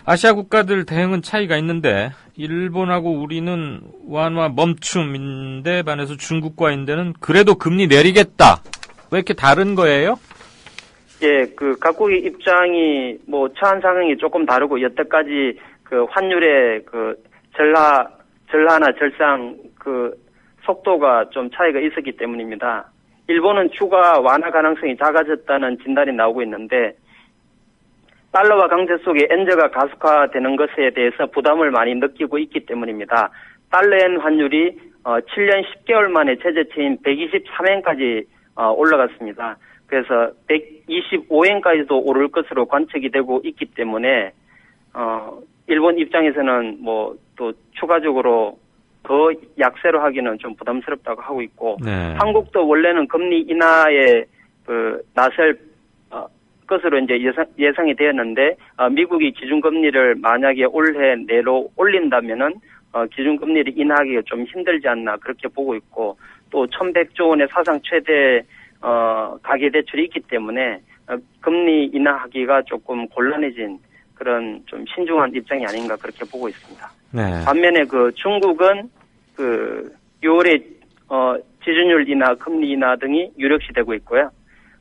S4: 아시아 국가들 대응은 차이가 있는데 일본하고 우리는 완화 멈춤인데 반해서 중국과 인도는 그래도 금리 내리겠다. 왜 이렇게 다른 거예요?
S13: 예, 그 각국의 입장이 뭐 처한 상황이 조금 다르고 여태까지 그 환율의 그 절하나 절상 그 속도가 좀 차이가 있었기 때문입니다. 일본은 추가 완화 가능성이 작아졌다는 진단이 나오고 있는데 달러와 강세 속에 엔저가 가속화되는 것에 대해서 부담을 많이 느끼고 있기 때문입니다. 달러엔 환율이 7년 10개월 만에 최저치인 123엔까지 올라갔습니다. 그래서 125엔까지도 오를 것으로 관측이 되고 있기 때문에 일본 입장에서는 뭐 또 추가적으로 더 약세로 하기는 좀 부담스럽다고 하고 있고
S4: 네.
S13: 한국도 원래는 금리 인하에 나설 것으로 이제 예상이 되었는데 미국이 기준금리를 만약에 올해 내로 올린다면은 기준금리를 인하하기가 좀 힘들지 않나 그렇게 보고 있고 또 1,100조 원의 사상 최대 가계대출이 있기 때문에 금리 인하하기가 조금 곤란해진 그런 좀 신중한 입장이 아닌가 그렇게 보고 있습니다.
S4: 네.
S13: 반면에 그 중국은 그 6월에 지준율 인하, 금리 인하 등이 유력시 되고 있고요.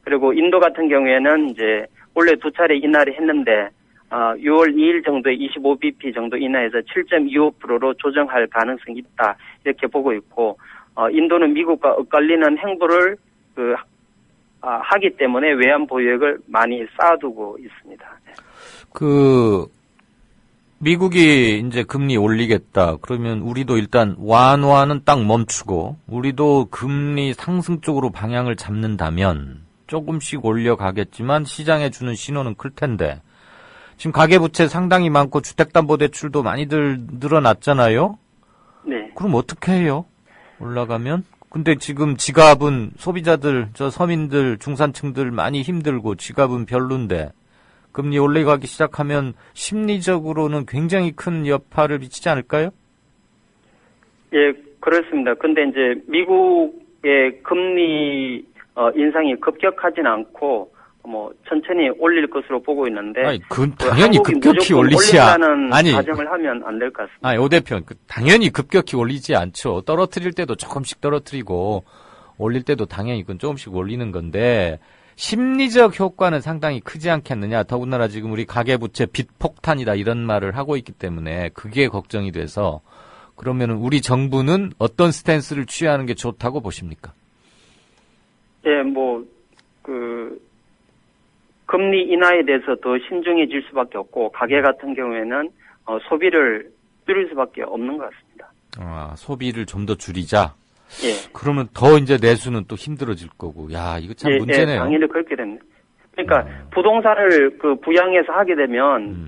S13: 그리고 인도 같은 경우에는 이제 원래 2차례 인하를 했는데 6월 2일 정도에 25bp 정도 인하해서 7.25%로 조정할 가능성이 있다 이렇게 보고 있고 인도는 미국과 엇갈리는 행보를 하기 때문에 외환 보유액을 많이 쌓아두고 있습니다.
S4: 미국이 이제 금리 올리겠다. 그러면 우리도 일단 완화는 딱 멈추고 우리도 금리 상승 쪽으로 방향을 잡는다면 조금씩 올려가겠지만 시장에 주는 신호는 클 텐데 지금 가계부채 상당히 많고 주택담보대출도 많이들 늘어났잖아요.
S13: 네.
S4: 그럼 어떻게 해요? 올라가면? 근데 지금 지갑은 소비자들, 서민들, 중산층들 많이 힘들고 지갑은 별론데 금리 올라가기 시작하면 심리적으로는 굉장히 큰 여파를 미치지 않을까요?
S13: 예, 그렇습니다. 근데 이제 미국의 금리 인상이 급격하진 않고 뭐 천천히 올릴 것으로 보고 있는데
S4: 아니, 당연히 급격히 올리지
S13: 않는 가정을 하면 안 될 것 같습니다.
S4: 아니, 오 대표, 당연히 급격히 올리지 않죠. 떨어뜨릴 때도 조금씩 떨어뜨리고 올릴 때도 당연히 그건 조금씩 올리는 건데 심리적 효과는 상당히 크지 않겠느냐. 더군다나 지금 우리 가계부채 빚 폭탄이다 이런 말을 하고 있기 때문에 그게 걱정이 돼서 그러면 우리 정부는 어떤 스탠스를 취하는 게 좋다고 보십니까?
S13: 예, 금리 인하에 대해서 더 신중해질 수밖에 없고 가계 같은 경우에는 소비를 줄일 수밖에 없는 것 같습니다.
S4: 소비를 좀 더 줄이자.
S13: 예.
S4: 그러면 더 이제 내수는 또 힘들어질 거고. 야, 이거 참 문제네요.
S13: 예, 당연히 그렇게 됩니다. 그러니까 부동산을 부양해서 하게 되면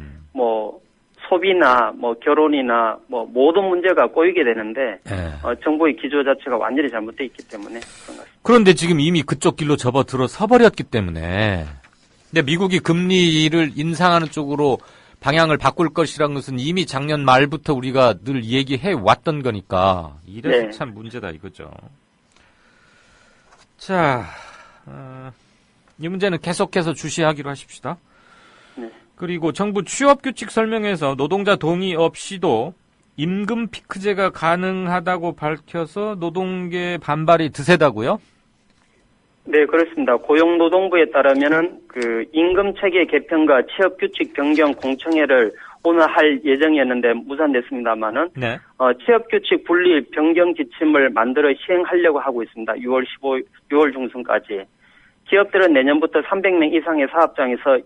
S13: 소비나 결혼이나 모든 문제가 꼬이게 되는데 정부의 기조 자체가 완전히 잘못되어 있기 때문에 그런 것 같습니다.
S4: 그런데 지금 이미 그쪽 길로 접어들어서 버렸기 때문에 근데 미국이 금리를 인상하는 쪽으로 방향을 바꿀 것이라는 것은 이미 작년 말부터 우리가 늘 얘기해 왔던 거니까 이래서 참 문제다 이거죠. 자, 이 문제는 계속해서 주시하기로 하십시다.
S13: 네.
S4: 그리고 정부 취업규칙 설명에서 노동자 동의 없이도 임금 피크제가 가능하다고 밝혀서 노동계 반발이 드세다고요?
S13: 네, 그렇습니다. 고용노동부에 따르면은 임금 체계 개편과 취업 규칙 변경 공청회를 오늘 할 예정이었는데 무산됐습니다만은 취업 규칙 분리 변경 지침을 만들어 시행하려고 하고 있습니다. 6월 중순까지. 기업들은 내년부터 300명 이상의 사업장에서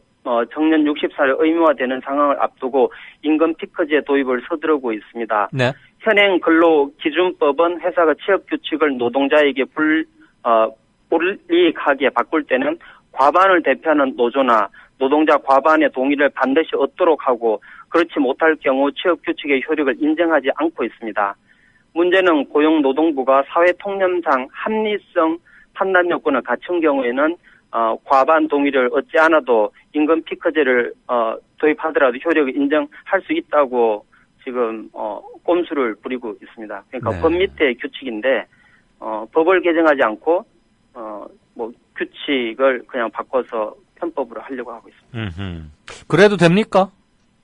S13: 정년 60살을 의무화되는 상황을 앞두고 임금 피크제 도입을 서두르고 있습니다.
S4: 네.
S13: 현행 근로기준법은 회사가 취업 규칙을 노동자에게 불이익하게 바꿀 때는 과반을 대표하는 노조나 노동자 과반의 동의를 반드시 얻도록 하고 그렇지 못할 경우 취업 규칙의 효력을 인정하지 않고 있습니다. 문제는 고용노동부가 사회통념상 합리성 판단 요건을 갖춘 경우에는 과반 동의를 얻지 않아도 임금 피크제를 도입하더라도 효력을 인정할 수 있다고 지금 꼼수를 부리고 있습니다. 그러니까
S4: 네.
S13: 법 밑에 규칙인데 법을 개정하지 않고 뭐 규칙을 그냥 바꿔서 편법으로 하려고 하고 있습니다.
S4: 그래도 됩니까?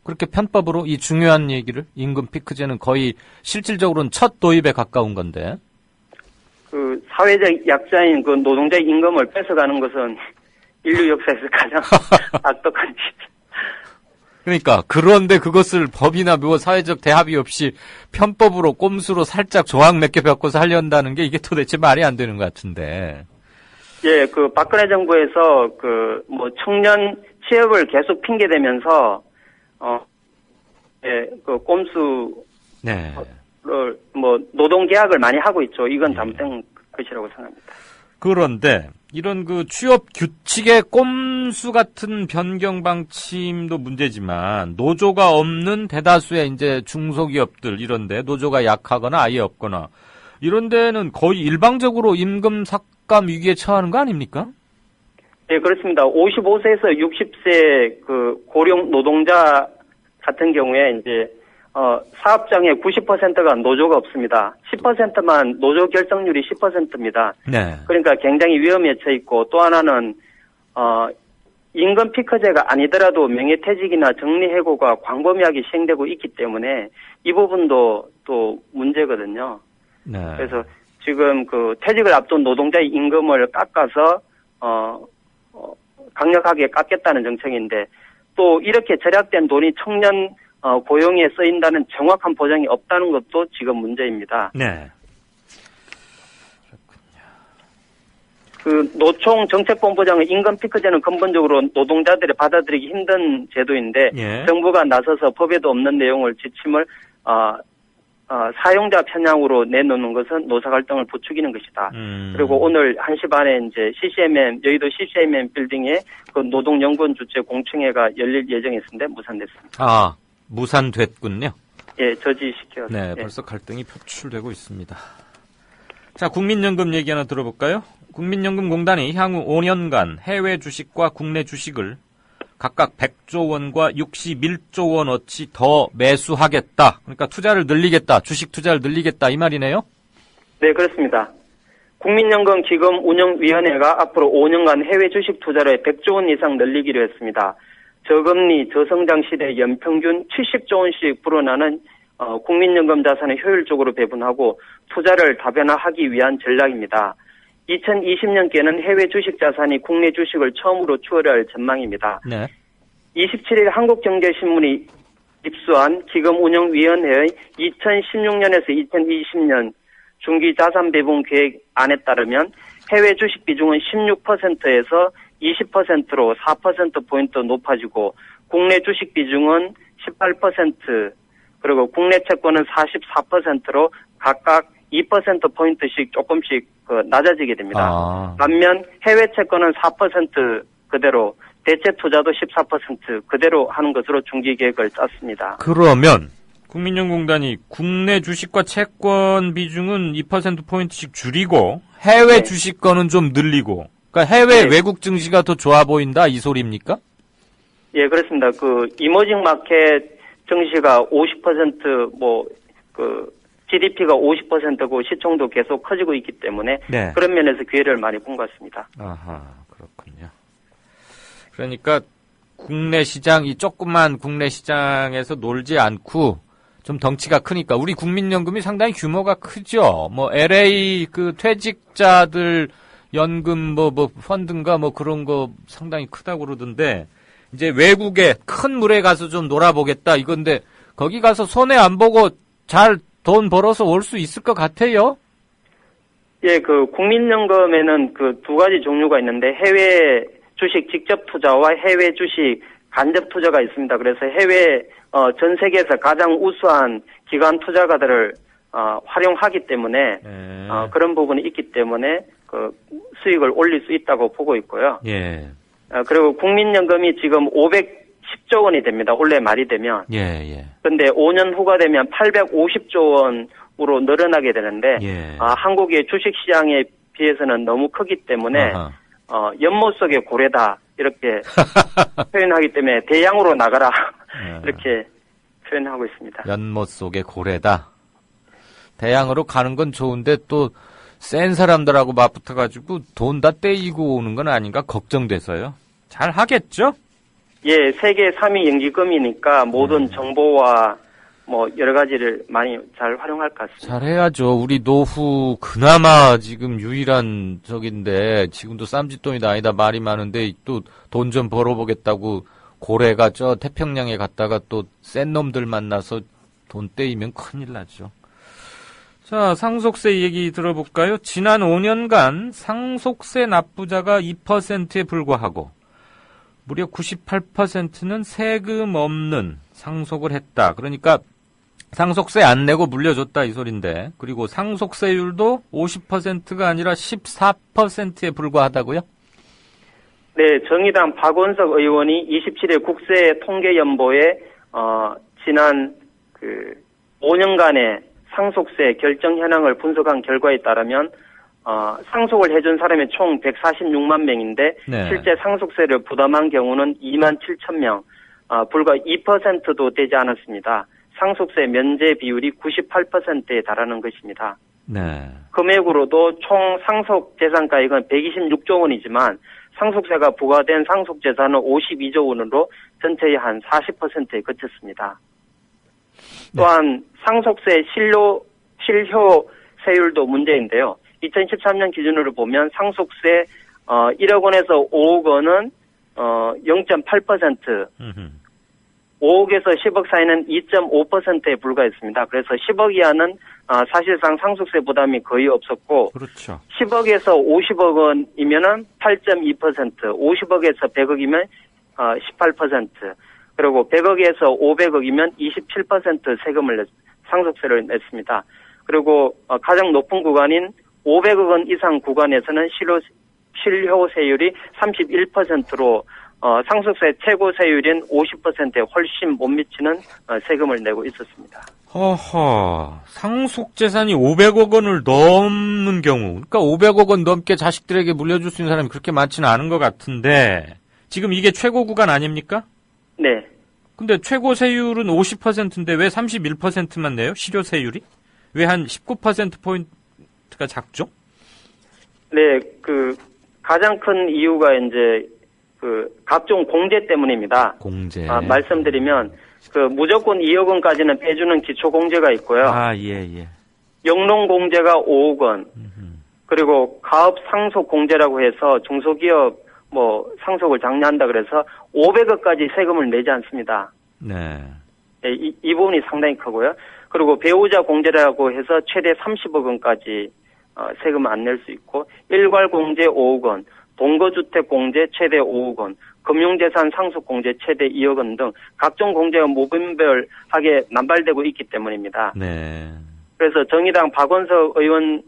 S4: 그렇게 편법으로 이 중요한 얘기를 임금 피크제는 거의 실질적으로는 첫 도입에 가까운 건데.
S13: 그 사회적 약자인 그 노동자의 임금을 뺏어가는 것은 인류 역사에서 가장 악독한 짓.
S4: 그러니까 그런데 그것을 법이나 뭐 사회적 대합이 없이 편법으로 꼼수로 살짝 조항 몇 개 바꿔서 하려한다는 게 이게 도대체 말이 안 되는 것 같은데.
S13: 예, 그 박근혜 정부에서 그 뭐 청년 취업을 계속 핑계대면서 그 꼼수를
S4: 네.
S13: 뭐 노동 계약을 많이 하고 있죠. 이건 잘못된 것이라고 생각합니다.
S4: 그런데 이런 그 취업 규칙의 꼼수 같은 변경 방침도 문제지만 노조가 없는 대다수의 이제 중소기업들 이런데 노조가 약하거나 아예 없거나 이런 데는 거의 일방적으로 임금 삭감 위기에 처하는 거 아닙니까?
S13: 예, 그렇습니다. 55세에서 60세 그 고령 노동자 같은 경우에 이제 사업장의 90%가 노조가 없습니다. 10%만 노조 결성률이 10%입니다.
S4: 네.
S13: 그러니까 굉장히 위험에 처해 있고 또 하나는 임금 피크제가 아니더라도 명예퇴직이나 정리해고가 광범위하게 시행되고 있기 때문에 이 부분도 또 문제거든요.
S4: 네.
S13: 그래서 지금 그 퇴직을 앞둔 노동자의 임금을 깎아서 강력하게 깎겠다는 정책인데 또 이렇게 절약된 돈이 청년 고용에 쓰인다는 정확한 보장이 없다는 것도 지금 문제입니다.
S4: 네.
S13: 그 노총 정책본부장의 임금 피크제는 근본적으로 노동자들이 받아들이기 힘든 제도인데
S4: 예.
S13: 정부가 나서서 법에도 없는 내용을 지침을 사용자 편향으로 내놓는 것은 노사 갈등을 부추기는 것이다. 그리고 오늘 1시 반에 이제 여의도 CCM 빌딩에 그 노동연구원 주최 공청회가 열릴 예정이었는데 무산됐습니다.
S4: 아, 무산됐군요.
S13: 예, 저지시켜서.
S4: 네,
S13: 예.
S4: 벌써 갈등이 표출되고 있습니다. 자, 국민연금 얘기 하나 들어볼까요? 국민연금공단이 향후 5년간 해외 주식과 국내 주식을 각각 100조 원과 61조 원어치 더 매수하겠다. 그러니까 투자를 늘리겠다. 주식 투자를 늘리겠다. 이 말이네요?
S13: 네, 그렇습니다. 국민연금 기금운영위원회가 앞으로 5년간 해외 주식 투자를 100조 원 이상 늘리기로 했습니다. 저금리, 저성장 시대 연평균 70조 원씩 불어나는 국민연금 자산을 효율적으로 배분하고 투자를 다변화하기 위한 전략입니다. 2020년께는 해외 주식 자산이 국내 주식을 처음으로 추월할 전망입니다.
S4: 네.
S13: 27일 한국경제신문이 입수한 기금운영위원회의 2016년에서 2020년 중기 자산 배분 계획안에 따르면 해외 주식 비중은 16%에서 20%로 4%포인트 높아지고 국내 주식 비중은 18% 그리고 국내 채권은 44%로 각각 2%포인트씩 조금씩 낮아지게 됩니다. 반면 해외 채권은 4% 그대로 대체 투자도 14% 그대로 하는 것으로 중기 계획을 짰습니다.
S4: 그러면 국민연금공단이 국내 주식과 채권 비중은 2%포인트씩 줄이고 해외 주식 거는 좀 늘리고 그러니까 해외 외국 증시가 더 좋아 보인다 이 소리입니까?
S13: 예, 그렇습니다. 그 이머징 마켓 증시가 50% GDP가 50%고 시총도 계속 커지고 있기 때문에
S4: 네.
S13: 그런 면에서 기회를 많이 본 것 같습니다.
S4: 아하, 그렇군요. 그러니까 국내 시장, 이 조그만 국내 시장에서 놀지 않고 좀 덩치가 크니까 우리 국민연금이 상당히 규모가 크죠. 뭐 LA 그 퇴직자들 연금 펀드인가 그런 거 상당히 크다고 그러던데 이제 외국에 큰 물에 가서 좀 놀아보겠다 이건데 거기 가서 손해 안 보고 잘 돈 벌어서 올 수 있을 것 같아요?
S13: 예, 그 국민연금에는 그 두 가지 종류가 있는데 해외 주식 직접 투자와 해외 주식 간접 투자가 있습니다. 그래서 해외 전 세계에서 가장 우수한 기관 투자가들을 활용하기 때문에 그런 부분이 있기 때문에 그 수익을 올릴 수 있다고 보고 있고요.
S4: 예.
S13: 그리고 국민연금이 지금 510조 원이 됩니다. 올해 말이 되면.
S4: 예.
S13: 근데 5년 후가 되면 850조 원으로 늘어나게 되는데 한국의 주식 시장에 비해서는 너무 크기 때문에 연못 속의 고래다 이렇게 표현하기 때문에 대양으로 나가라 이렇게 표현하고 있습니다.
S4: 연못 속의 고래다. 대양으로 가는 건 좋은데 또 센 사람들하고 맞붙어가지고 돈 다 떼이고 오는 건 아닌가 걱정돼서요. 잘 하겠죠?
S13: 예, 세계 3위 연기금이니까 모든 정보와 뭐 여러 가지를 많이 잘 활용할 것 같습니다.
S4: 잘해야죠. 우리 노후 그나마 지금 유일한 적인데 지금도 쌈짓돈이 아니다 말이 많은데 또 돈 좀 벌어보겠다고 고래가 저 태평양에 갔다가 또 센 놈들 만나서 돈 떼이면 큰일 나죠. 자, 상속세 얘기 들어볼까요? 지난 5년간 상속세 납부자가 2%에 불과하고 무려 98%는 세금 없는 상속을 했다. 그러니까 상속세 안 내고 물려줬다 이 소린데, 그리고 상속세율도 50%가 아니라 14%에 불과하다고요?
S13: 네, 정의당 박원석 의원이 27일 국세통계연보에 지난 5년간의 상속세 결정 현황을 분석한 결과에 따르면 상속을 해준 사람이 총 146만 명인데
S4: 네.
S13: 실제 상속세를 부담한 경우는 2만 7천 명, 불과 2%도 되지 않았습니다. 상속세 면제 비율이 98%에 달하는 것입니다.
S4: 네.
S13: 금액으로도 총 상속 재산가액은 126조 원이지만 상속세가 부과된 상속 재산은 52조 원으로 전체의 한 40%에 그쳤습니다. 또한 상속세 실효세율도 문제인데요. 2013년 기준으로 보면 상속세 1억 원에서 5억 원은 0.8%, 5억에서 10억 사이는 2.5%에 불과했습니다. 그래서 10억 이하는 사실상 상속세 부담이 거의 없었고,
S4: 그렇죠.
S13: 10억에서 50억 원이면은 8.2%, 50억에서 100억이면 18%, 그리고 100억에서 500억이면 27% 세금을 상속세를 냈습니다. 그리고 가장 높은 구간인 500억 원 이상 구간에서는 실효세율이 31%로 상속세 최고 세율인 50%에 훨씬 못 미치는 세금을 내고 있었습니다.
S4: 허허, 상속재산이 500억 원을 넘는 경우, 그러니까 500억 원 넘게 자식들에게 물려줄 수 있는 사람이 그렇게 많지는 않은 것 같은데, 지금 이게 최고 구간 아닙니까?
S13: 네.
S4: 근데 최고 세율은 50%인데 왜 31%만 내요? 실효세율이? 왜 한 19%포인트가 작죠?
S13: 네, 가장 큰 이유가 이제, 각종 공제 때문입니다.
S4: 공제.
S13: 말씀드리면, 무조건 2억 원까지는 빼주는 기초공제가 있고요.
S4: 예.
S13: 영농공제가 5억 원. 그리고 가업 상속 공제라고 해서 중소기업 상속을 장려한다 그래서 500억까지 세금을 내지 않습니다.
S4: 네.
S13: 네, 이 부분이 상당히 크고요. 그리고 배우자 공제라고 해서 최대 30억 원까지 세금을 안 낼 수 있고, 일괄 공제 5억 원, 동거주택 공제 최대 5억 원, 금융재산 상속 공제 최대 2억 원 등 각종 공제가 무분별하게 남발되고 있기 때문입니다.
S4: 네.
S13: 그래서 정의당 박원석 의원이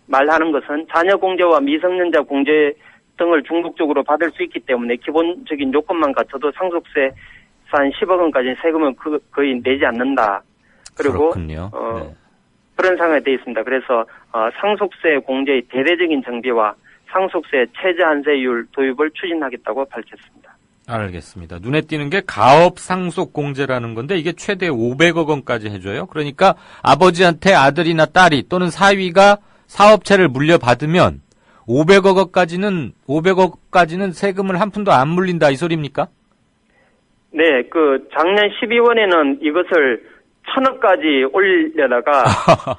S13: 말하는 것은 자녀 공제와 미성년자 공제 등을 중복적으로 받을 수 있기 때문에 기본적인 요건만 갖춰도 상속세 한 10억 원까지 세금을 거의 내지 않는다. 그리고
S4: 그렇군요. 네.
S13: 그런 상황이 되어 있습니다. 그래서 상속세 공제의 대대적인 정비와 상속세 최저 한세율 도입을 추진하겠다고 밝혔습니다.
S4: 알겠습니다. 눈에 띄는 게 가업 상속 공제라는 건데 이게 최대 500억 원까지 해줘요. 그러니까 아버지한테 아들이나 딸이 또는 사위가 사업체를 물려받으면 500억까지는 세금을 한 푼도 안 물린다 이 소리입니까?
S13: 네, 작년 12월에는 이것을 1,000억까지 올려다가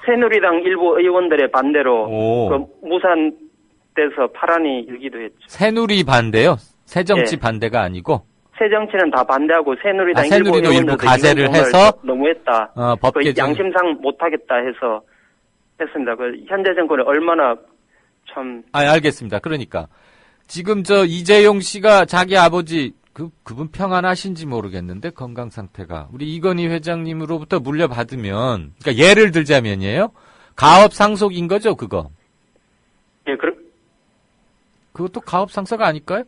S13: 새누리당 일부 의원들의 반대로 무산돼서 파란이 일기도 했죠.
S4: 새누리 반대요? 새정치
S13: 네.
S4: 반대가 아니고?
S13: 새정치는 다 반대하고 새누리당
S4: 새누리도 일부 가세를
S13: 이건
S4: 해서
S13: 너무했다.
S4: 법 개정
S13: 양심상 못하겠다 해서 했습니다. 현재 정권이 얼마나 참.
S4: 알겠습니다. 그러니까 지금 이재용 씨가 자기 아버지 그분 평안하신지 모르겠는데 건강 상태가 우리 이건희 회장님으로부터 물려받으면, 그러니까 예를 들자면이에요. 가업 상속인 거죠, 그거?
S13: 예,
S4: 그것도 가업 상속 아닐까요?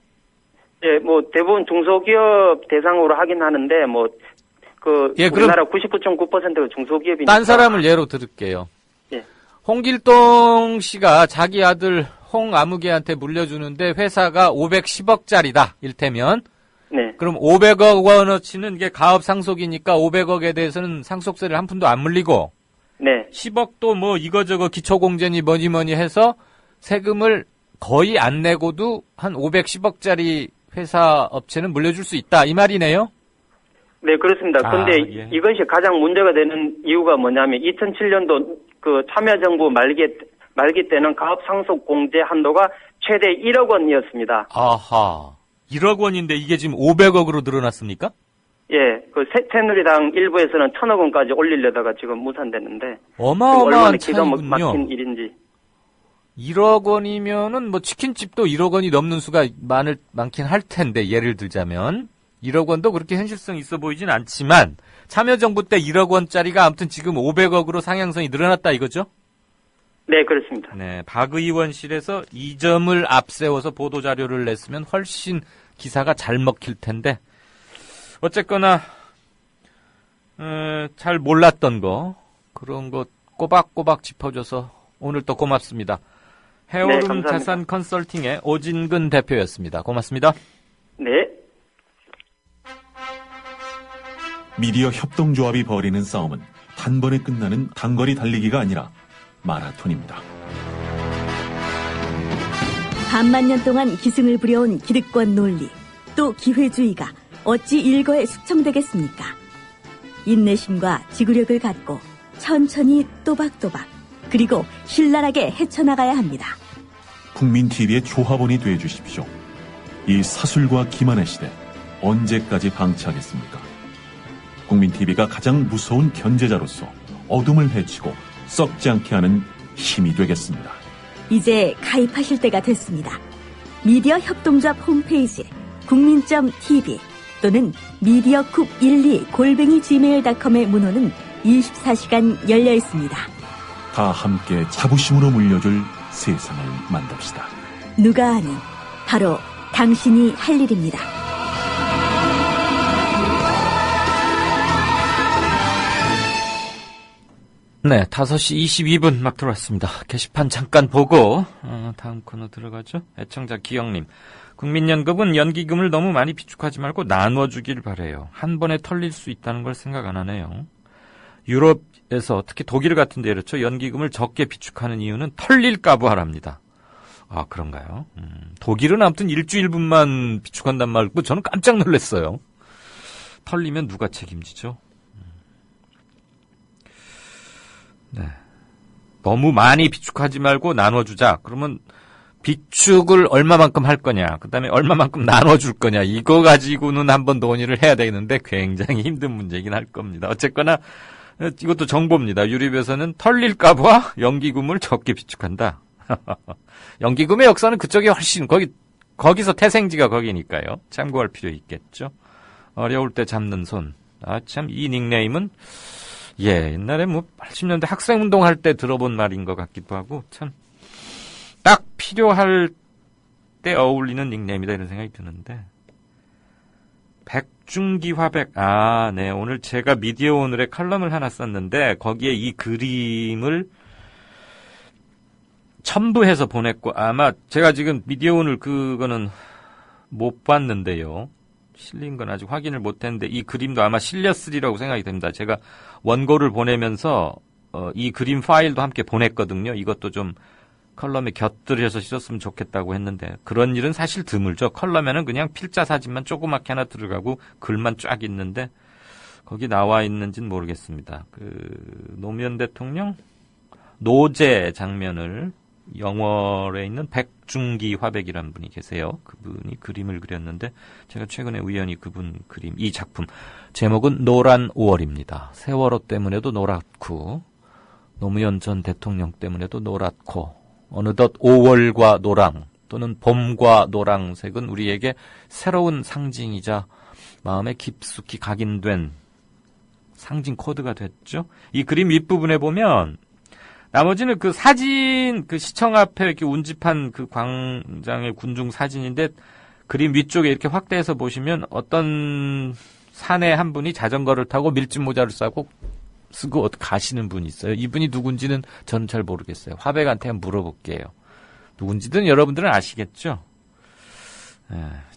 S13: 예, 대부분 중소기업 대상으로 하긴 하는데 우리나라 99.9%가 중소기업이니까.
S4: 딴 사람을 예로 들을게요.
S13: 예.
S4: 홍길동 씨가 자기 아들 홍아무개한테 물려주는데 회사가 510억짜리다. 일테면
S13: 네.
S4: 그럼 500억 원어치는 이게 가업 상속이니까 500억에 대해서는 상속세를 한 푼도 안 물리고
S13: 네.
S4: 10억도 뭐 이거저거 기초공제니 뭐니 해서 세금을 거의 안 내고도 한 510억짜리 회사 업체는 물려줄 수 있다 이 말이네요.
S13: 네, 그렇습니다. 근데
S4: 예.
S13: 이것이 가장 문제가 되는 이유가 뭐냐면 2007년도 그 참여정부 말기 때는 가업상속공제 한도가 최대 1억 원이었습니다.
S4: 아하. 1억 원인데 이게 지금 500억으로 늘어났습니까?
S13: 예, 그 새누리당 일부에서는 1,000억 원까지 올리려다가 지금 무산됐는데.
S4: 어마어마한 차이군요.
S13: 막힌 일인지.
S4: 1억 원이면은 뭐 치킨집도 1억 원이 넘는 수가 많긴 할 텐데 예를 들자면 1억 원도 그렇게 현실성 있어 보이진 않지만 참여정부 때 1억 원짜리가 아무튼 지금 500억으로 상향성이 늘어났다 이거죠?
S13: 네, 그렇습니다.
S4: 네, 박 의원실에서 이 점을 앞세워서 보도자료를 냈으면 훨씬 기사가 잘 먹힐 텐데 어쨌거나 잘 몰랐던 거 그런 거 꼬박꼬박 짚어줘서 오늘 또 고맙습니다. 해오름
S13: 네,
S4: 자산 컨설팅의 오진근 대표였습니다. 고맙습니다.
S13: 네.
S5: 미디어 협동조합이 벌이는 싸움은 단번에 끝나는 단거리 달리기가 아니라 마라톤입니다.
S14: 반만 년 동안 기승을 부려온 기득권 논리, 또 기회주의가 어찌 일거에 숙청되겠습니까? 인내심과 지구력을 갖고 천천히 또박또박 그리고 신랄하게 헤쳐나가야 합니다.
S5: 국민TV의 조합원이 되어주십시오. 이 사술과 기만의 시대 언제까지 방치하겠습니까? 국민TV가 가장 무서운 견제자로서 어둠을 헤치고 썩지 않게 하는 힘이 되겠습니다.
S14: 이제 가입하실 때가 됐습니다. 미디어 협동조합 홈페이지 국민.tv 또는 mediacoup12@gmail.com의 문호는 24시간 열려 있습니다.
S5: 다 함께 자부심으로 물려줄 세상을 만듭시다.
S14: 누가 아는 바로 당신이 할 일입니다.
S4: 네, 5시 22분 막 들어왔습니다. 게시판 잠깐 보고 다음 코너 들어가죠. 애청자 기영님. 국민연금은 연기금을 너무 많이 비축하지 말고 나눠주길 바래요. 한 번에 털릴 수 있다는 걸 생각 안 하네요. 유럽에서 특히 독일 같은 데 그렇죠. 연기금을 적게 비축하는 이유는 털릴까 부하랍니다. 아, 그런가요? 독일은 아무튼 일주일분만 비축한단 말고 저는 깜짝 놀랐어요. 털리면 누가 책임지죠? 네. 너무 많이 비축하지 말고 나눠주자. 그러면 비축을 얼마만큼 할 거냐, 그 다음에 얼마만큼 나눠줄 거냐, 이거 가지고는 한번 논의를 해야 되는데 굉장히 힘든 문제이긴 할 겁니다. 어쨌거나 이것도 정보입니다. 유럽에서는 털릴까봐 연기금을 적게 비축한다. 연기금의 역사는 그쪽이 훨씬 거기서 태생지가 거기니까요. 참고할 필요 있겠죠. 어려울 때 잡는 손. 아, 참 이 닉네임은 옛날에 80년대 학생운동 할 때 들어본 말인 것 같기도 하고, 참, 딱 필요할 때 어울리는 닉네임이다, 이런 생각이 드는데. 백중기화백. 아, 네. 오늘 제가 미디어 오늘에 칼럼을 하나 썼는데, 거기에 이 그림을 첨부해서 보냈고, 아마 제가 지금 미디어 오늘 그거는 못 봤는데요. 실린 건 아직 확인을 못했는데 이 그림도 아마 실렸으리라고 생각이 됩니다. 제가 원고를 보내면서 이 그림 파일도 함께 보냈거든요. 이것도 좀 컬럼에 곁들여서 실었으면 좋겠다고 했는데 그런 일은 사실 드물죠. 컬럼에는 그냥 필자 사진만 조그맣게 하나 들어가고 글만 쫙 있는데 거기 나와 있는지는 모르겠습니다. 노무현 대통령 노제 장면을 영월에 있는 백중기 화백이라는 분이 계세요. 그분이 그림을 그렸는데 제가 최근에 우연히 그분 그림, 이 작품 제목은 노란 5월입니다. 세월호 때문에도 노랗고 노무현 전 대통령 때문에도 노랗고 어느덧 5월과 노랑 또는 봄과 노랑색은 우리에게 새로운 상징이자 마음에 깊숙이 각인된 상징 코드가 됐죠. 이 그림 윗부분에 보면 나머지는 그 사진, 그 시청 앞에 이렇게 운집한 그 광장의 군중 사진인데 그림 위쪽에 이렇게 확대해서 보시면 어떤 사내 한 분이 자전거를 타고 밀짚 모자를 쓰고 가시는 분이 있어요. 이분이 누군지는 저는 잘 모르겠어요. 화백한테 한번 물어볼게요. 누군지는 여러분들은 아시겠죠?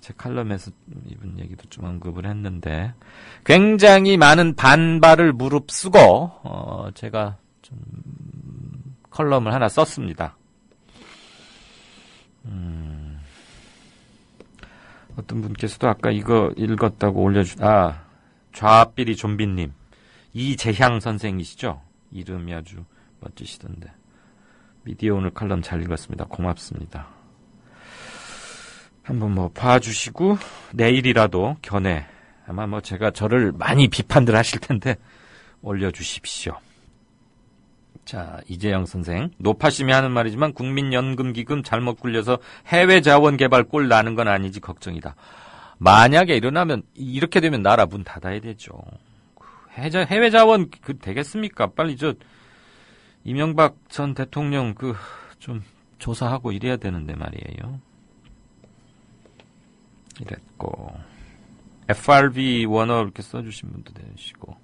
S4: 제 칼럼에서 이분 얘기도 좀 언급을 했는데 굉장히 많은 반발을 무릅쓰고 제가 좀 컬럼을 하나 썼습니다. 어떤 분께서도 아까 이거 읽었다고 좌삐리 좀비님, 이재향 선생이시죠? 이름이 아주 멋지시던데. 미디어 오늘 칼럼 잘 읽었습니다. 고맙습니다. 한번 봐주시고 내일이라도 견해, 아마 제가 저를 많이 비판들 하실 텐데 올려주십시오. 자, 이재영 선생. 노파심이 하는 말이지만 국민연금기금 잘못 굴려서 해외 자원 개발 꼴 나는 건 아니지 걱정이다. 만약에 이렇게 되면 나라 문 닫아야 되죠. 해외 자원 되겠습니까? 빨리 이명박 전 대통령 좀 조사하고 이래야 되는데 말이에요. 이랬고 FRB 원어 이렇게 써주신 분도 되시고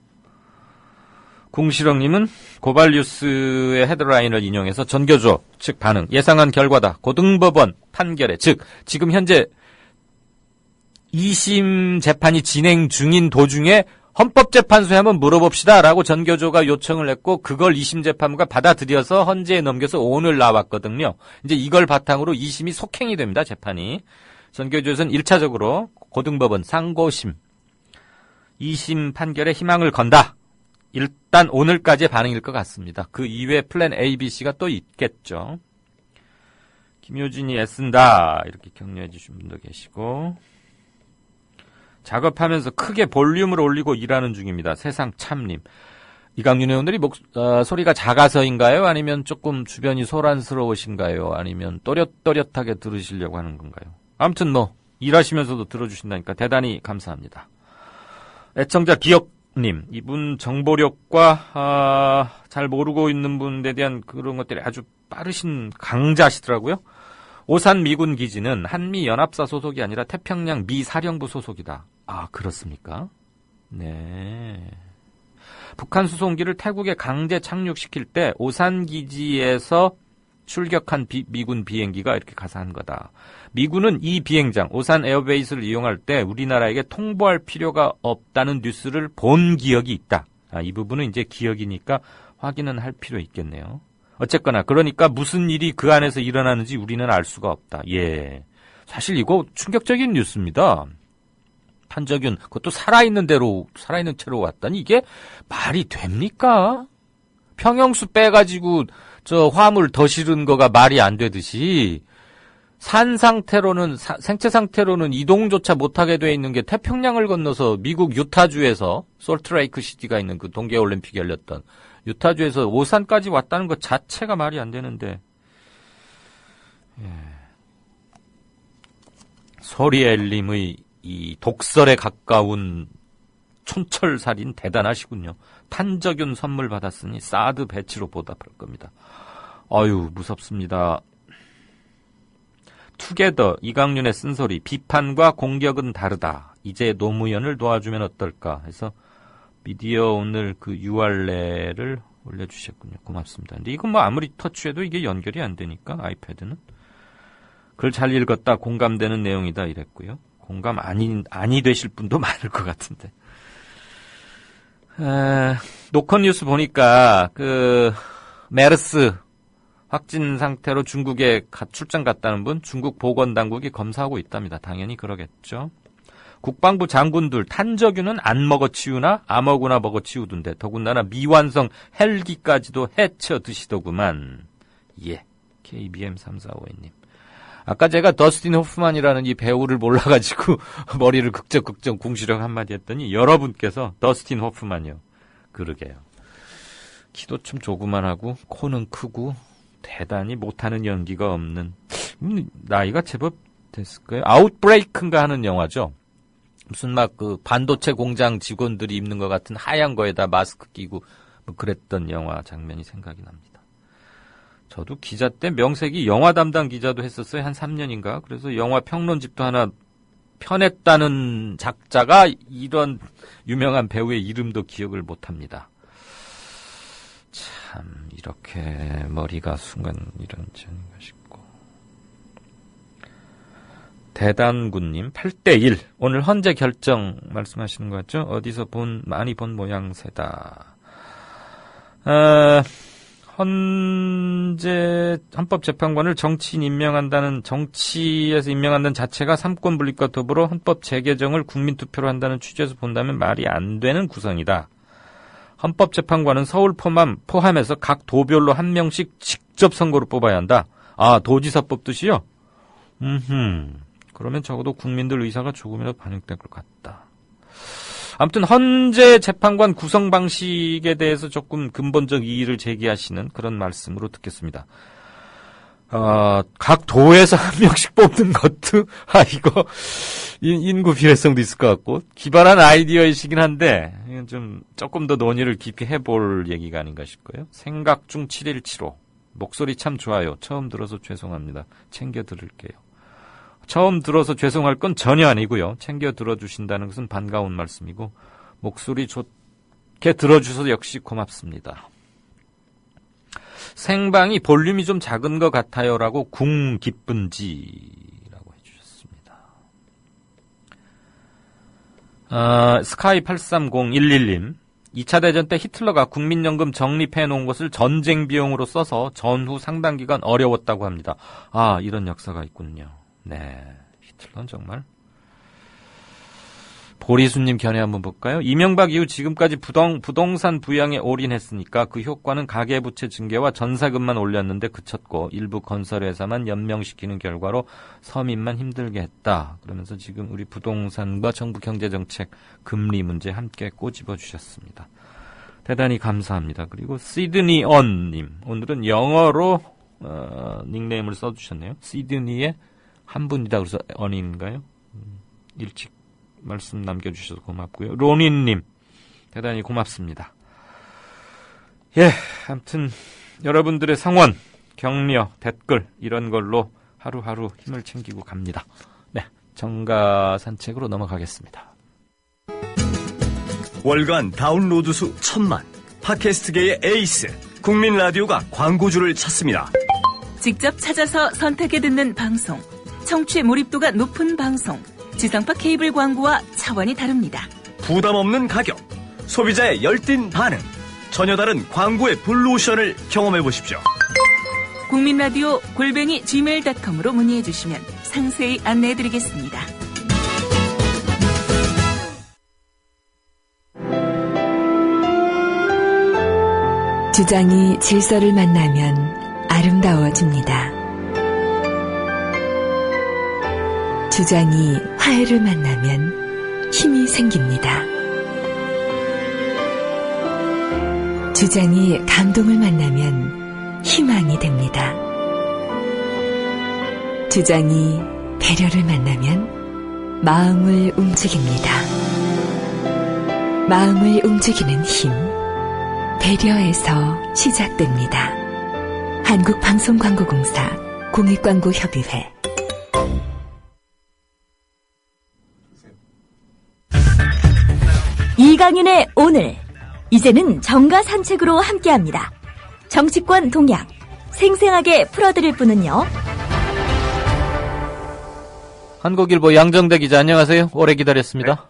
S4: 궁시렁님은 고발뉴스의 헤드라인을 인용해서 전교조 측 반응 예상한 결과다. 고등법원 판결에 지금 현재 2심 재판이 진행 중인 도중에 헌법재판소에 한번 물어봅시다라고 전교조가 요청을 했고 그걸 2심 재판부가 받아들여서 헌재에 넘겨서 오늘 나왔거든요. 이제 이걸 바탕으로 2심이 속행이 됩니다. 재판이. 전교조에서는 1차적으로 고등법원 상고심 2심 판결에 희망을 건다. 일단 오늘까지의 반응일 것 같습니다. 그 이외에 플랜 A, B, C가 또 있겠죠. 김효진이 애쓴다 이렇게 격려해 주신 분도 계시고 작업하면서 크게 볼륨을 올리고 일하는 중입니다. 세상 참님. 이강윤 의원들이 소리가 작아서인가요? 아니면 조금 주변이 소란스러우신가요? 아니면 또렷또렷하게 들으시려고 하는 건가요? 아무튼 일하시면서도 들어주신다니까 대단히 감사합니다. 애청자 기억님, 이분 정보력과 잘 모르고 있는 분에 대한 그런 것들이 아주 빠르신 강자시더라고요. 오산 미군 기지는 한미연합사 소속이 아니라 태평양 미사령부 소속이다. 아, 그렇습니까? 네. 북한 수송기를 태국에 강제 착륙시킬 때 오산 기지에서 출격한 미군 비행기가 이렇게 가사한 거다. 미군은 이 비행장 오산 에어베이스를 이용할 때 우리나라에게 통보할 필요가 없다는 뉴스를 본 기억이 있다. 이 부분은 이제 기억이니까 확인은 할 필요 있겠네요. 어쨌거나 그러니까 무슨 일이 그 안에서 일어나는지 우리는 알 수가 없다. 예, 사실 이거 충격적인 뉴스입니다. 탄저균 그것도 살아있는 채로 왔다니 이게 말이 됩니까? 평형수 빼가지고 화물 더 실은 거가 말이 안 되듯이 생체 상태로는 이동조차 못하게 돼 있는 게 태평양을 건너서 미국 유타주에서 솔트레이크 시티가 있는 그 동계올림픽이 열렸던 유타주에서 오산까지 왔다는 것 자체가 말이 안 되는데 소리엘님의 이 독설에 가까운 촌철살인 대단하시군요. 탄저균 선물 받았으니 사드 배치로 보답할 겁니다. 아유 무섭습니다. 투게더 이강윤의 쓴소리 비판과 공격은 다르다. 이제 노무현을 도와주면 어떨까 해서 미디어 오늘 그 URL을 올려주셨군요. 고맙습니다. 근데 이건 아무리 터치해도 이게 연결이 안 되니까 아이패드는 글 잘 읽었다 공감되는 내용이다 이랬고요. 공감 아니 되실 분도 많을 것 같은데. 노컷 뉴스 보니까 메르스 확진 상태로 중국에 출장 갔다는 분 중국 보건당국이 검사하고 있답니다. 당연히 그러겠죠. 국방부 장군들 탄저균은 안 먹어치우나 아무거나 먹어치우던데 더군다나 미완성 헬기까지도 해쳐 드시더구만. 예, KBM3452님. 아까 제가 더스틴 호프만이라는 이 배우를 몰라가지고 머리를 극적 궁시렁 한마디 했더니 여러분께서 더스틴 호프만이요. 그러게요. 키도 좀 조그만하고 코는 크고 대단히 못하는 연기가 없는 나이가 제법 됐을 거예요. 아웃브레이크인가 하는 영화죠. 무슨 반도체 공장 직원들이 입는 것 같은 하얀 거에다 마스크 끼고 그랬던 영화 장면이 생각이 납니다. 저도 기자 때 명색이 영화 담당 기자도 했었어요. 한 3년인가. 그래서 영화 평론집도 하나 펴냈다는 작자가 이런 유명한 배우의 이름도 기억을 못합니다. 참 이렇게 머리가 순간 이런저런가 싶고 대단군님 8대1 오늘 헌재 결정 말씀하시는 것 같죠? 어디서 많이 본 모양새다. 헌법재판관을 정치에서 임명한다는 자체가 삼권 분립과 더불어 헌법 재개정을 국민투표로 한다는 취지에서 본다면 말이 안 되는 구성이다. 헌법재판관은 서울 포함해서 각 도별로 한 명씩 직접 선거로 뽑아야 한다. 아, 도지사 뽑듯이요? 그러면 적어도 국민들 의사가 조금이라도 반영될 것 같다. 아무튼 헌재 재판관 구성 방식에 대해서 조금 근본적 이의를 제기하시는 그런 말씀으로 듣겠습니다. 각 도에서 한 명씩 뽑는 것도 이거 인구 비례성도 있을 것 같고 기발한 아이디어이시긴 한데 이건 좀 조금 더 논의를 깊이 해볼 얘기가 아닌가 싶고요. 생각 중 7175 목소리 참 좋아요. 처음 들어서 죄송합니다. 챙겨 들을게요. 처음 들어서 죄송할 건 전혀 아니고요. 챙겨 들어주신다는 것은 반가운 말씀이고 목소리 좋게 들어주셔서 역시 고맙습니다. 생방이 볼륨이 좀 작은 것 같아요라고 궁기쁜지라고 해주셨습니다. 스카이830111님 2차 대전 때 히틀러가 국민연금 적립해놓은 것을 전쟁 비용으로 써서 전후 상당 기간 어려웠다고 합니다. 아, 이런 역사가 있군요. 네, 히틀러는 정말. 보리수님 견해 한번 볼까요? 이명박 이후 지금까지 부동산 부양에 올인했으니까 그 효과는 가계부채 증개와 전세금만 올렸는데 그쳤고 일부 건설회사만 연명시키는 결과로 서민만 힘들게 했다. 그러면서 지금 우리 부동산과 정부 경제정책 금리 문제 함께 꼬집어 주셨습니다. 대단히 감사합니다. 그리고 시드니언님 오늘은 영어로 닉네임을 써주셨네요. 시드니의 한 분이다 그래서 언인가요? 일찍 말씀 남겨주셔서 고맙고요. 로닌님 대단히 고맙습니다. 예, 아무튼 여러분들의 성원, 격려, 댓글 이런 걸로 하루하루 힘을 챙기고 갑니다. 네, 정가 산책으로 넘어가겠습니다.
S3: 월간 다운로드 수 1000만 팟캐스트계의 에이스 국민 라디오가 광고주를 찾습니다.
S15: 직접 찾아서 선택해 듣는 방송, 청취 몰입도가 높은 방송, 지상파 케이블 광고와 차원이 다릅니다.
S3: 부담 없는 가격, 소비자의 열띤 반응, 전혀 다른 광고의 블루오션을 경험해 보십시오.
S15: 국민라디오 @gmail.com으로 문의해 주시면 상세히 안내해 드리겠습니다.
S16: 주장이 질서를 만나면 아름다워집니다. 주장이 화해를 만나면 힘이 생깁니다. 주장이 감동을 만나면 희망이 됩니다. 주장이 배려를 만나면 마음을 움직입니다. 마음을 움직이는 힘, 배려에서 시작됩니다. 한국방송광고공사 공익광고협의회.
S14: 이강윤의 오늘, 이제는 정가 산책으로 함께합니다. 정치권 동향 생생하게 풀어드릴 분은요.
S4: 한국일보 양정대 기자 안녕하세요. 오래 기다렸습니다.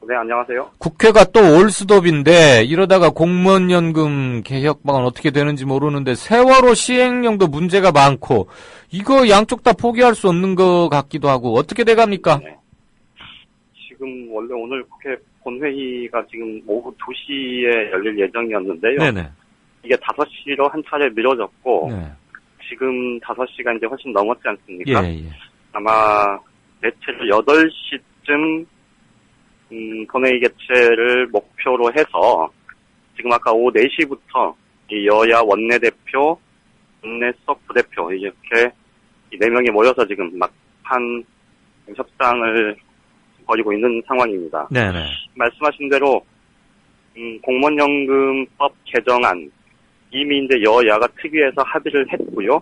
S17: 네, 안녕하세요.
S4: 국회가 또 올스톱인데 이러다가 공무원연금 개혁 방안 어떻게 되는지 모르는데 세월호 시행령도 문제가 많고 이거 양쪽 다 포기할 수 없는 것 같기도 하고 어떻게 돼갑니까?
S17: 네. 지금 원래 오늘 국회 본회의가 지금 오후 2시에 열릴 예정이었는데요. 네네. 이게 5시로 한 차례 미뤄졌고 네. 지금 5시가 이제 훨씬 넘었지 않습니까? 예. 아마 매체를 8시쯤 본회의 개최를 목표로 해서 지금 아까 오후 4시부터 이 여야 원내대표, 원내수석 부대표 이렇게 4명이 모여서 지금 막판 협상을 벌이고 있는 상황입니다. 네네. 말씀하신 대로 공무원연금법 개정안 이미 이제 여야가 특위에서 합의를 했고요.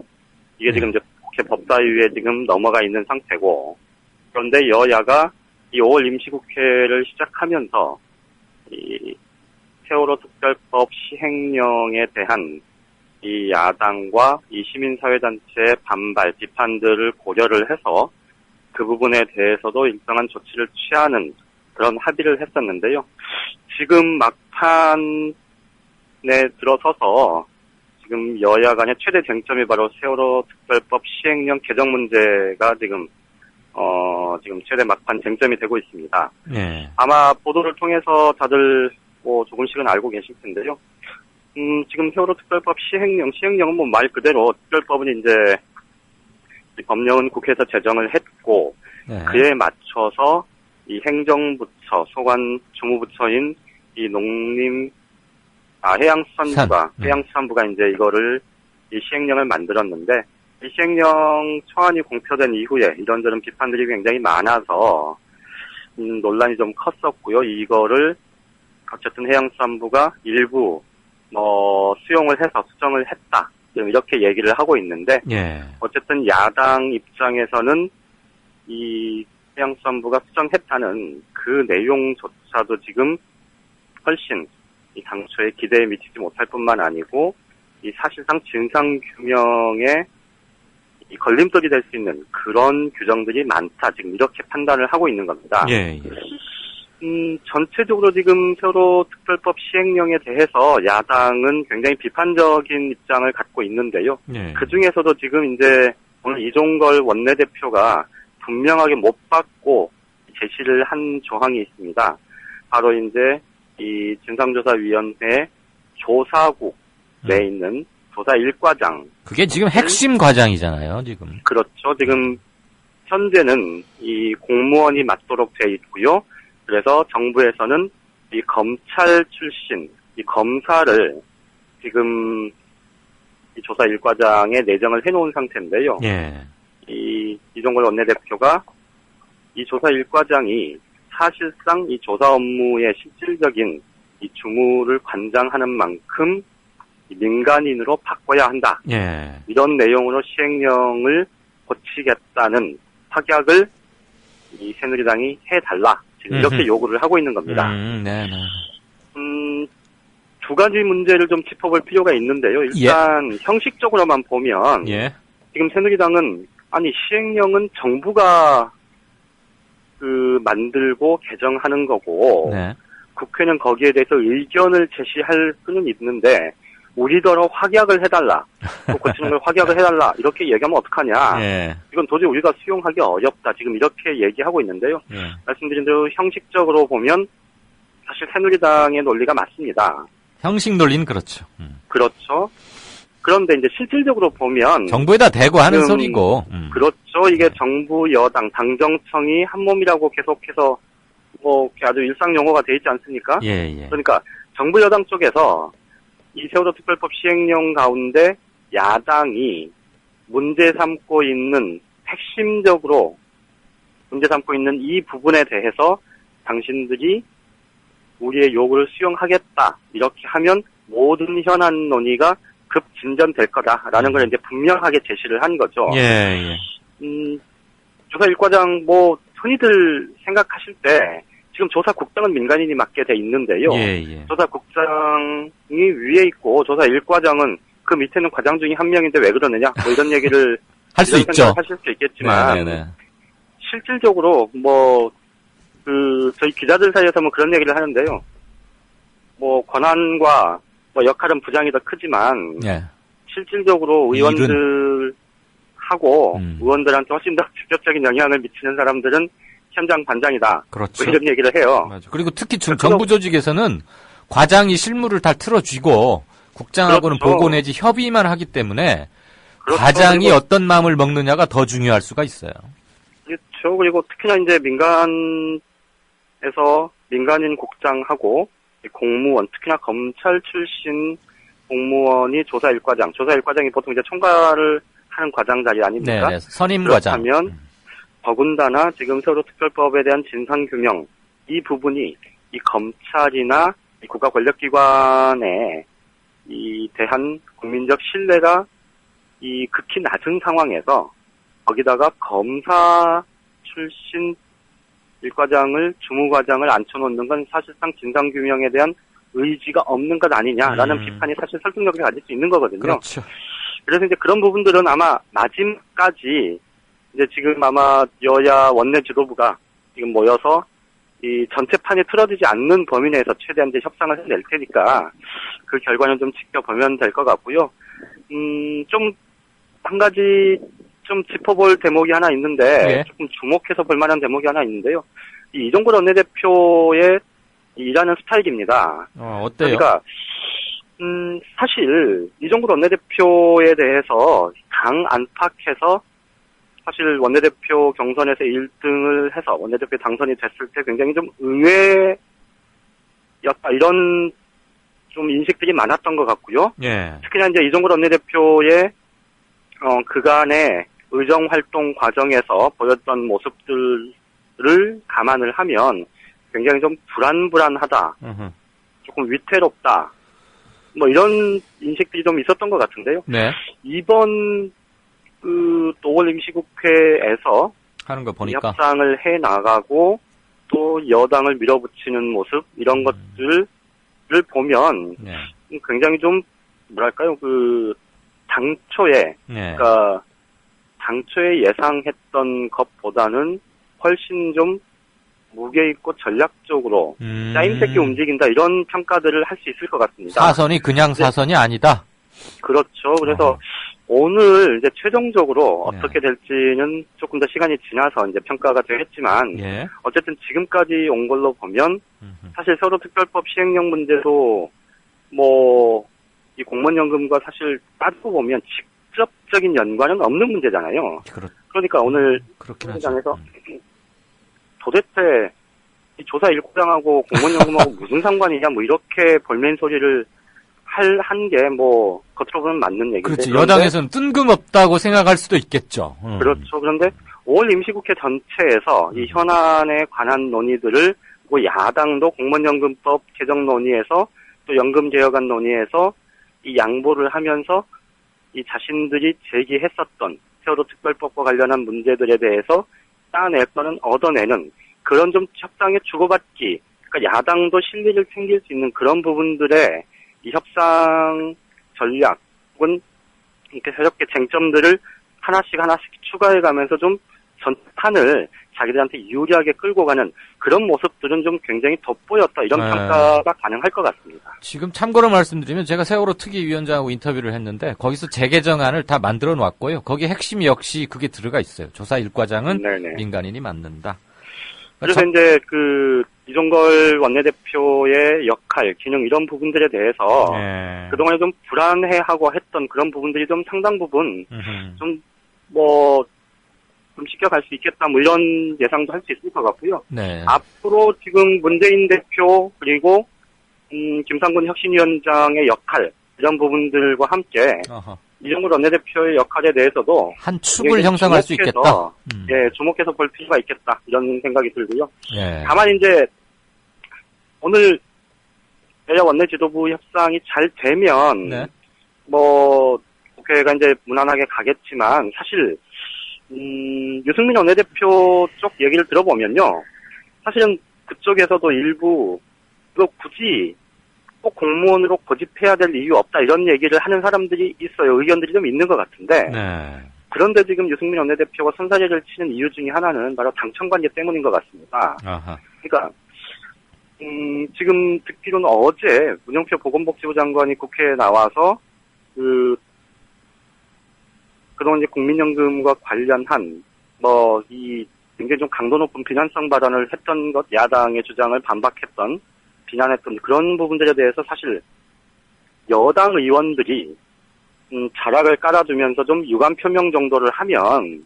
S17: 이게 지금 이제 국회 법사위에 지금 넘어가 있는 상태고 그런데 여야가 이 5월 임시국회를 시작하면서 이 세월호 특별법 시행령에 대한 이 야당과 이 시민사회단체의 반발, 비판들을 고려를 해서 그 부분에 대해서도 일정한 조치를 취하는 그런 합의를 했었는데요. 지금 막판에 들어서서 지금 여야 간의 최대 쟁점이 바로 세월호 특별법 시행령 개정 문제가 지금 최대 막판 쟁점이 되고 있습니다.
S4: 네.
S17: 아마 보도를 통해서 다들 조금씩은 알고 계실 텐데요. 지금 세월호 특별법 시행령은 뭐 말 그대로 특별법은 이제 이 법령은 국회에서 제정을 했고,
S4: 네.
S17: 그에 맞춰서 이 행정부처, 소관 주무부처인 이 해양수산부가 이제 이거를 이 시행령을 만들었는데, 이 시행령 초안이 공표된 이후에 이런저런 비판들이 굉장히 많아서 논란이 좀 컸었고요. 이거를 어쨌든 해양수산부가 일부 수용을 해서 수정을 했다. 이렇게 얘기를 하고 있는데,
S4: 예.
S17: 어쨌든 야당 입장에서는 이 해양수산부가 수정했다는 그 내용조차도 지금 훨씬 이 당초에 기대에 미치지 못할 뿐만 아니고, 이 사실상 진상규명에 이 걸림돌이 될 수 있는 그런 규정들이 많다. 지금 이렇게 판단을 하고 있는 겁니다.
S4: 예.
S17: 전체적으로 지금 세월호 특별법 시행령에 대해서 야당은 굉장히 비판적인 입장을 갖고 있는데요.
S4: 예.
S17: 그 중에서도 지금 이제 오늘 이종걸 원내대표가 분명하게 못 받고 제시를 한 조항이 있습니다. 바로 이제 이 진상조사위원회 조사국 내에 있는 조사 1과장.
S4: 그게 지금 핵심 과장이잖아요, 지금.
S17: 그렇죠. 지금 현재는 이 공무원이 맡도록 돼 있고요. 그래서 정부에서는 이 검찰 출신, 이 검사를 지금 이 조사 1과장에 내정을 해놓은 상태인데요.
S4: 예.
S17: 이종걸 원내대표가 이 조사 1과장이 사실상 이 조사 업무의 실질적인 이 주무를 관장하는 만큼 민간인으로 바꿔야 한다.
S4: 예.
S17: 이런 내용으로 시행령을 고치겠다는 확약을 이 새누리당이 해달라. 지금 이렇게 요구를 하고 있는 겁니다.
S4: 네네.
S17: 두 가지 문제를 좀 짚어볼 필요가 있는데요. 일단 형식적으로만 보면 지금 새누리당은 시행령은 정부가 만들고 개정하는 거고 국회는 거기에 대해서 의견을 제시할 수는 있는데 우리더러 확약을 해달라. 또 고치는 걸 확약을 해달라. 이렇게 얘기하면 어떡하냐. 이건 도저히 우리가 수용하기 어렵다. 지금 이렇게 얘기하고 있는데요. 말씀드린 대로 형식적으로 보면 사실 새누리당의 논리가 맞습니다.
S4: 형식 논리는 그렇죠.
S17: 그렇죠. 그런데 이제 실질적으로 보면
S4: 정부에다 대고 하는 소리고.
S17: 그렇죠. 이게 정부 여당 당정청이 한 몸이라고 계속해서 아주 일상 용어가 돼 있지 않습니까? 그러니까 정부 여당 쪽에서 이 세월호 특별법 시행령 가운데 야당이 문제 삼고 있는 이 부분에 대해서 당신들이 우리의 요구를 수용하겠다 이렇게 하면 모든 현안 논의가 급 진전될 거다라는 걸 이제 분명하게 제시를 한 거죠. 조사 1과장 흔히들 생각하실 때 지금 조사국장은 민간인이 맡게 돼 있는데요. 조사국장이 위에 있고 조사 1과장은 그 밑에는 과장 중에 한 명인데 왜 그러느냐? 이런 얘기를
S4: 할 수 있죠.
S17: 하실 수 있겠지만 실질적으로 저희 기자들 사이에서 그런 얘기를 하는데요. 권한과 역할은 부장이 더 크지만 실질적으로 의원들하고 의원들한테 훨씬 더 직접적인 영향을 미치는 사람들은 현장 반장이다.
S4: 그렇죠.
S17: 이런 얘기를 해요.
S4: 맞아. 그리고 특히 정부 조직에서는 과장이 실무를 다 틀어쥐고 국장하고는 보고 내지 협의만 하기 때문에 과장이 어떤 마음을 먹느냐가 더 중요할 수가 있어요.
S17: 그렇죠. 그리고 특히나 이제 민간인 국장하고 공무원, 특히나 검찰 출신 공무원이 조사 1과장이 보통 이제 총괄을 하는 과장 자리 아닙니까?
S4: 네, 선임 과장.
S17: 그렇다면 더군다나 지금 세월호 특별법에 대한 진상규명 이 부분이 이 검찰이나 이 국가 권력기관에 이 대한 국민적 신뢰가 이 극히 낮은 상황에서 거기다가 검사 출신 1과장을 주무과장을 앉혀놓는 건 사실상 진상규명에 대한 의지가 없는 것 아니냐라는 비판이 사실 설득력을 가질 수 있는 거거든요.
S4: 그렇죠.
S17: 그래서 이제 그런 부분들은 아마 마지막까지 이제 지금 아마 여야 원내 지도부가 지금 모여서 이 전체 판이 틀어지지 않는 범위 내에서 최대한 이제 협상을 해낼 테니까 그 결과는 좀 지켜보면 될 것 같고요. 좀 한 가지 좀 짚어볼 대목이 하나 있는데 조금 주목해서 볼 만한 대목이 하나 있는데요. 이종걸 원내대표의 일하는 스타일입니다.
S4: 어때요?
S17: 그러니까 사실 이종걸 원내대표에 대해서 당 안팎에서 사실 원내대표 경선에서 1등을 해서 원내대표 당선이 됐을 때 굉장히 좀 의외였다 이런 좀 인식들이 많았던 것 같고요. 특히나 이제 이종걸 원내대표의 그간의 의정 활동 과정에서 보였던 모습들을 감안을 하면 굉장히 좀 불안불안하다, 조금 위태롭다, 뭐 이런 인식들이 좀 있었던 것 같은데요. 이번 그 5월 임시국회에서
S4: 하는 거 보니까
S17: 협상을 해 나가고 또 여당을 밀어붙이는 모습 이런 것들을 보면 굉장히 좀 뭐랄까요 그 당초에 그러니까 당초에 예상했던 것보다는 훨씬 좀 무게 있고 전략적으로 짜임새 있게 움직인다 이런 평가들을 할 수 있을 것 같습니다.
S4: 사선이 그냥 사선이 아니다.
S17: 그렇죠. 그래서 오늘 이제 최종적으로 어떻게 될지는 조금 더 시간이 지나서 이제 평가가 되겠지만 어쨌든 지금까지 온 걸로 보면 사실 세월호특별법 시행령 문제도 뭐 이 공무원연금과 사실 따지고 보면 직접적인 연관은 없는 문제잖아요. 그러니까 오늘 현장에서 도대체 이 조사 1과장하고 공무원연금하고 무슨 상관이냐 뭐 이렇게 볼멘 소리를 한 게 뭐 겉으로 보면 맞는 얘기인데
S4: 그렇지. 여당에서는 뜬금없다고 생각할 수도 있겠죠.
S17: 그렇죠. 그런데 5월 임시국회 전체에서 이 현안에 관한 논의들을 뭐 야당도 공무원연금법 개정 논의에서 또 연금개혁안 논의에서 이 양보를 하면서 이 자신들이 제기했었던 세월호 특별법과 관련한 문제들에 대해서 따낼 거는 얻어내는 그런 좀 협상의 주고받기, 그러니까 야당도 실리를 챙길 수 있는 그런 부분들의 이 협상 전략은 이렇게 새롭게 쟁점들을 하나씩 추가해가면서 좀 전판을 자기들한테 유리하게 끌고 가는 그런 모습들은 좀 굉장히 돋보였다 이런 평가가 가능할 것 같습니다.
S4: 지금 참고로 말씀드리면 제가 세월호 특위위원장하고 인터뷰를 했는데 거기서 재개정안을 다 만들어 놨고요. 거기에 핵심 역시 그게 들어가 있어요. 조사 1과장은 민간인이 맡는다.
S17: 그래서 이제 그 이종걸 원내대표의 역할, 기능 이런 부분들에 대해서 그동안에 좀 불안해하고 했던 그런 부분들이 좀 상당 부분 좀 시켜갈 수 있겠다, 뭐 이런 예상도 할 수 있을 것 같고요. 앞으로 지금 문재인 대표 그리고 김상곤 혁신위원장의 역할 이런 부분들과 함께 이종걸 원내대표의 역할에 대해서도
S4: 한 축을 형성할 수 있겠다.
S17: 주목해서 볼 필요가 있겠다 이런 생각이 들고요. 다만 이제 오늘 여야 원내 지도부 협상이 잘 되면 뭐 국회가 이제 무난하게 가겠지만 사실 유승민 원내대표 쪽 얘기를 들어보면요. 사실은 그쪽에서도 일부 이거 굳이 꼭 공무원으로 고집해야 될 이유 없다 이런 얘기를 하는 사람들이 있어요. 의견들이 좀 있는 것 같은데 그런데 지금 유승민 원내대표가 선사제를 치는 이유 중에 하나는 바로 당청관계 때문인 것 같습니다. 그러니까 지금 듣기로는 어제 문영표 보건복지부 장관이 국회에 나와서 그동안 이제 국민연금과 관련한 이 굉장히 좀 강도 높은 비난성 발언을 했던 것, 야당의 주장을 반박했던 비난했던 그런 부분들에 대해서 사실 여당 의원들이 자락을 깔아주면서 좀 유감 표명 정도를 하면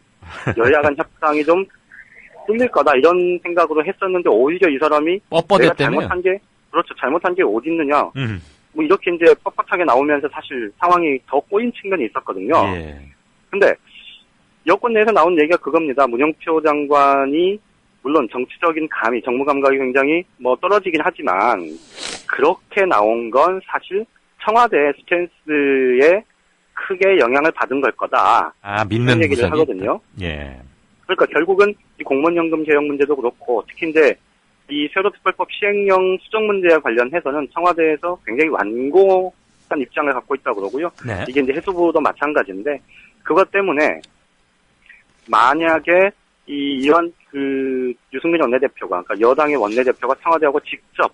S17: 여야 간 협상이 좀 뚫릴 거다 이런 생각으로 했었는데 오히려 이 사람이 내가 잘못한 게 어디 있느냐 뭐 이렇게 이제 뻣뻣하게 나오면서 사실 상황이 더 꼬인 측면이 있었거든요. 근데 여권 내에서 나온 얘기가 그겁니다. 문영표 장관이 물론 정치적인 감이, 정무 감각이 굉장히 떨어지긴 하지만 그렇게 나온 건 사실 청와대 스탠스에 크게 영향을 받은 걸 거다.
S4: 믿는
S17: 얘기를 하거든요. 그러니까 결국은 이 공무원연금 개혁 문제도 그렇고 특히 이제 이 세월호특별법 시행령 수정 문제와 관련해서는 청와대에서 굉장히 완고한 입장을 갖고 있다고 그러고요. 이게 이제 해수부도 마찬가지인데 그것 때문에 만약에 이런 유승민 원내대표가, 그러니까 여당의 원내대표가 청와대하고 직접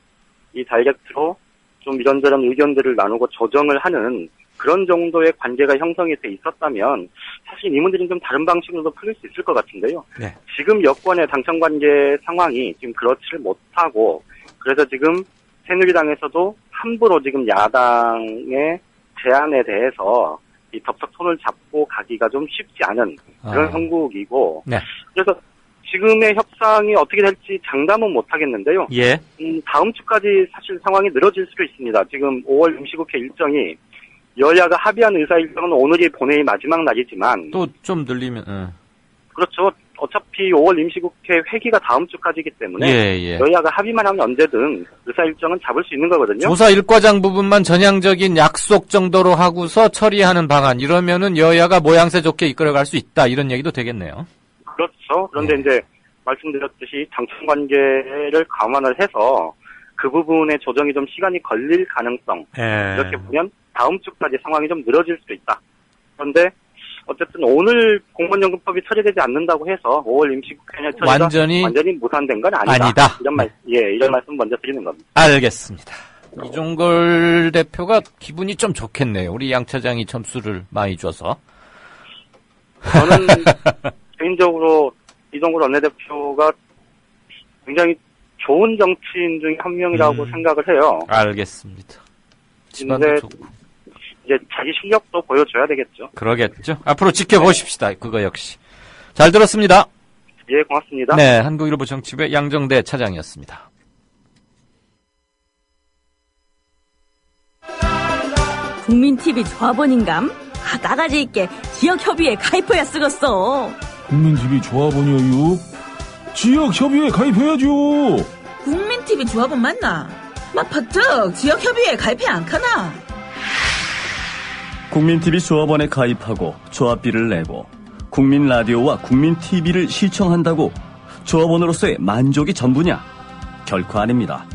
S17: 이 다이렉트로 좀 이런저런 의견들을 나누고 조정을 하는 그런 정도의 관계가 형성이 돼 있었다면 사실 이 문제는 좀 다른 방식으로도 풀릴 수 있을 것 같은데요.
S4: 네.
S17: 지금 여권의 당청 관계 상황이 지금 그렇지를 못하고 그래서 지금 새누리당에서도 함부로 지금 야당의 제안에 대해서 이 덥석 손을 잡고 가기가 좀 쉽지 않은 그런 형국이고
S4: 네.
S17: 그래서 지금의 협상이 어떻게 될지 장담은 못 하겠는데요.
S4: 예.
S17: 다음 주까지 사실 상황이 늘어질 수도 있습니다. 지금 5월 임시국회 일정이 여야가 합의한 의사 일정은 오늘이 본회의 마지막 날이지만
S4: 또 좀 늘리면
S17: 그렇죠. 어차피 5월 임시국회 회기가 다음 주까지이기 때문에
S4: 예.
S17: 여야가 합의만 하면 언제든 의사 일정은 잡을 수 있는 거거든요.
S4: 조사 일과장 부분만 전향적인 약속 정도로 하고서 처리하는 방안 이러면은 여야가 모양새 좋게 이끌어갈 수 있다 이런 얘기도 되겠네요.
S17: 그렇죠. 그런데 이제 말씀드렸듯이 당청 관계를 감안을 해서 그 부분의 조정이 좀 시간이 걸릴 가능성 이렇게 보면 다음 주까지 상황이 좀 늘어질 수도 있다. 그런데 어쨌든 오늘 공무원연금법이 처리되지 않는다고 해서 5월 임시국회 처리가 완전히 무산된 건 아니다. 이런 말씀 먼저 드리는 겁니다.
S4: 알겠습니다. 이종걸 대표가 기분이 좀 좋겠네요. 우리 양 차장이 점수를 많이 줘서.
S17: 저는 개인적으로 이종걸 원내대표가 굉장히 좋은 정치인 중에 한 명이라고 생각을 해요.
S4: 알겠습니다.
S17: 근데 이제 자기 실력도 보여줘야 되겠죠.
S4: 그러겠죠. 앞으로 지켜보십시다. 그거 역시. 잘 들었습니다.
S17: 예, 고맙습니다.
S4: 네, 한국일보 정치부의 양정대 차장이었습니다.
S18: 국민TV 조합원인감? 나가지 있게 지역협의회에 가입해야 쓰겠어.
S5: 국민TV 조합원이요? 지역협의회에 가입해야죠.
S15: 국민TV 조합원 맞나? 막 퍼뜩 지역협의회에 가입해 안 카나?
S3: 국민TV 조합원에 가입하고 조합비를 내고 국민라디오와 국민TV를 시청한다고 조합원으로서의 만족이 전부냐? 결코 아닙니다.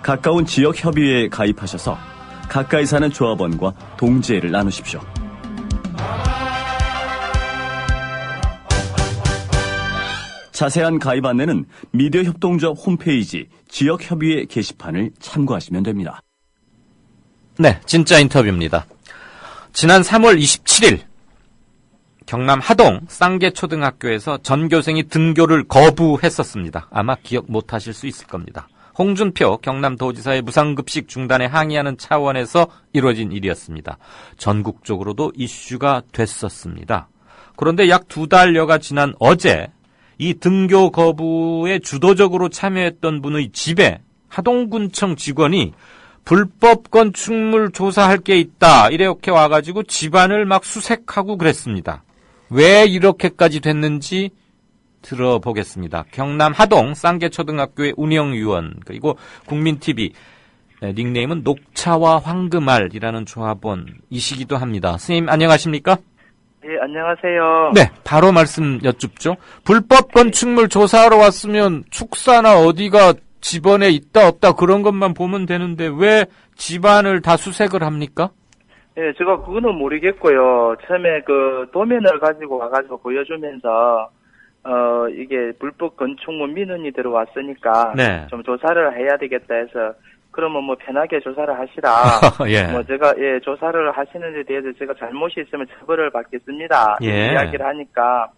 S3: 가까운 지역협의회에 가입하셔서 가까이 사는 조합원과 동지애를 나누십시오. 자세한 가입 안내는 미디어협동조합 홈페이지 지역협의회 게시판을 참고하시면 됩니다.
S4: 네, 진짜 인터뷰입니다. 지난 3월 27일 경남 하동 쌍계초등학교에서 전교생이 등교를 거부했었습니다. 아마 기억 못하실 수 있을 겁니다. 홍준표 경남도지사의 무상급식 중단에 항의하는 차원에서 이루어진 일이었습니다. 전국적으로도 이슈가 됐었습니다. 그런데 약 2달여가 지난 어제 이 등교 거부에 주도적으로 참여했던 분의 집에 하동군청 직원이 불법 건축물 조사할 게 있다 이렇게 와가지고 집안을 막 수색하고 그랬습니다. 왜 이렇게까지 됐는지 들어보겠습니다. 경남 하동 쌍계초등학교의 운영위원 그리고 국민TV 닉네임은 녹차와 황금알이라는 조합원이시기도 합니다. 선생님 안녕하십니까?
S19: 네, 안녕하세요.
S4: 네, 바로 말씀 여쭙죠. 불법 건축물 조사하러 왔으면 축사나 어디가 집안에 있다 없다 그런 것만 보면 되는데 왜 집안을 다 수색을 합니까?
S19: 네, 제가 그거는 모르겠고요. 처음에 그 도면을 가지고 와가지고 보여주면서 이게 불법 건축물 민원이 들어왔으니까
S4: 네.
S19: 좀 조사를 해야 되겠다 해서 그러면 뭐 편하게 조사를 하시라.
S4: 예.
S19: 뭐 제가 조사를 하시는 데 대해서 제가 잘못이 있으면 처벌을 받겠습니다.
S4: 예.
S19: 이야기를 하니까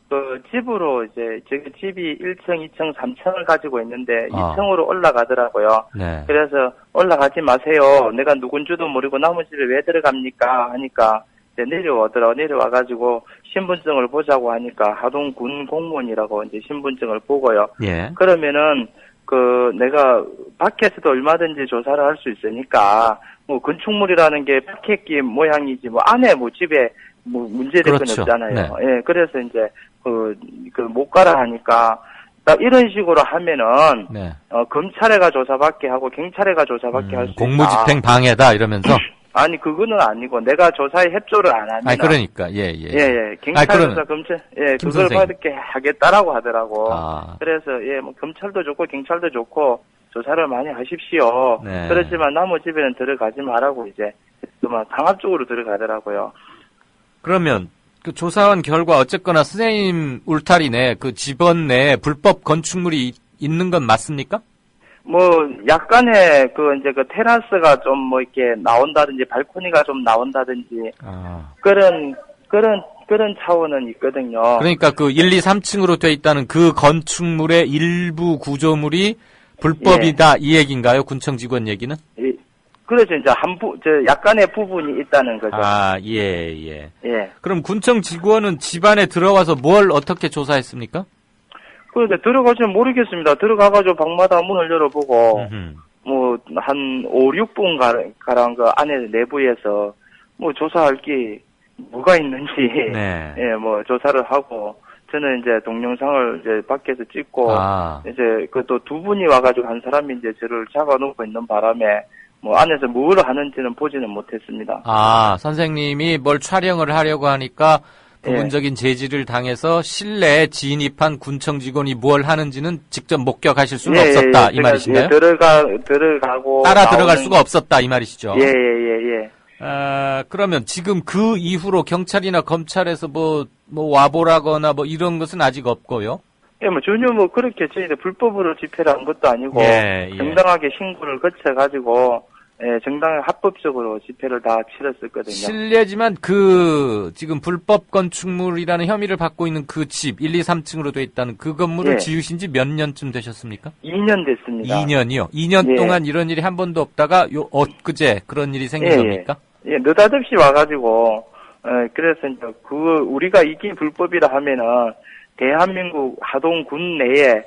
S19: 그 집으로 이제 제 집이 1층, 2층, 3층을 가지고 있는데 2층으로 올라가더라고요.
S4: 네.
S19: 그래서 올라가지 마세요. 내가 누군지도 모르고 남의 집에 왜 들어갑니까? 하니까 이제 내려와가지고 신분증을 보자고 하니까 하동군 공무원이라고 이제 신분증을 보고요.
S4: 예.
S19: 그러면은 내가 밖에서도 얼마든지 조사를 할 수 있으니까 뭐 건축물이라는 게 밖에 모양이지 뭐 안에 뭐 집에 뭐 문제될 건
S4: 그렇죠.
S19: 없잖아요.
S4: 네.
S19: 예, 그래서 이제 못 가라 하니까 딱 이런 식으로 하면은
S4: 네.
S19: 검찰에가 조사받게 하고 경찰에가 조사받게 할 수 있다.
S4: 공무집행 방해다 이러면서
S19: 아니 그거는 아니고 내가 조사에 협조를 안 하면
S4: 아니 그러니까 예.
S19: 경찰 조사 검찰 그걸
S4: 선생님.
S19: 받게 하겠다라고 하더라고.
S4: 아.
S19: 그래서 뭐 검찰도 좋고 경찰도 좋고 조사를 많이 하십시오.
S4: 네.
S19: 그렇지만 남의 집에는 들어가지 말라고 이제 막 강압적으로 들어가더라고요.
S4: 그러면 그 조사한 결과 어쨌거나 선생님 울타리네, 그 집원 내에 불법 건축물이 있는 건 맞습니까?
S19: 뭐 약간의 이제 테라스가 좀 뭐 이렇게 나온다든지 발코니가 좀 나온다든지 그런 차원은 있거든요.
S4: 그러니까 그 1, 2, 3층으로 돼 있다는 그 건축물의 일부 구조물이 불법이다, 이 얘기인가요? 군청 직원 얘기는?
S19: 예. 그렇죠. 이제 약간의 부분이 있다는 거죠.
S4: 예. 그럼 군청 직원은 집 안에 들어와서 뭘 어떻게 조사했습니까?
S19: 그런데 들어가지면 모르겠습니다. 들어가가지고 방마다 문을 열어보고, 뭐, 한 5, 6분 가량 그 안에 내부에서 뭐 조사할 게 뭐가 있는지, 예, 뭐 조사를 하고, 저는 이제 동영상을 이제 밖에서 찍고, 이제 또 두 분이 와가지고 한 사람이 이제 저를 잡아놓고 있는 바람에, 뭐 안에서 뭘 하는지는 보지는 못했습니다.
S4: 선생님이 뭘 촬영을 하려고 하니까 부분적인 제지를 당해서 실내에 진입한 군청 직원이 뭘 하는지는 직접 목격하실 수는 없었다, 이 말이신가요?
S19: 들어가고
S4: 따라 들어갈 수가 없었다, 이 말이시죠?
S19: 예.
S4: 그러면 지금 그 이후로 경찰이나 검찰에서 뭐 와보라거나 뭐 이런 것은 아직 없고요?
S19: 예, 뭐 전혀 뭐 그렇게 저희들 불법으로 집회를 한 것도 아니고 정당하게 신고를 거쳐가지고 정당하게 합법적으로 집회를 다 치렀었거든요.
S4: 실례지만 지금 불법 건축물이라는 혐의를 받고 있는 그 집 1, 2, 3층으로 돼 있다는 그 건물을 지으신 지 몇 년쯤 되셨습니까?
S19: 2년 됐습니다.
S4: 2년이요? 2년 동안 이런 일이 한 번도 없다가 엊그제 그런 일이 생긴 겁니까?
S19: 예, 느닷없이 와가지고 그래서 이제 우리가 이게 불법이라 하면은 대한민국 하동군 내에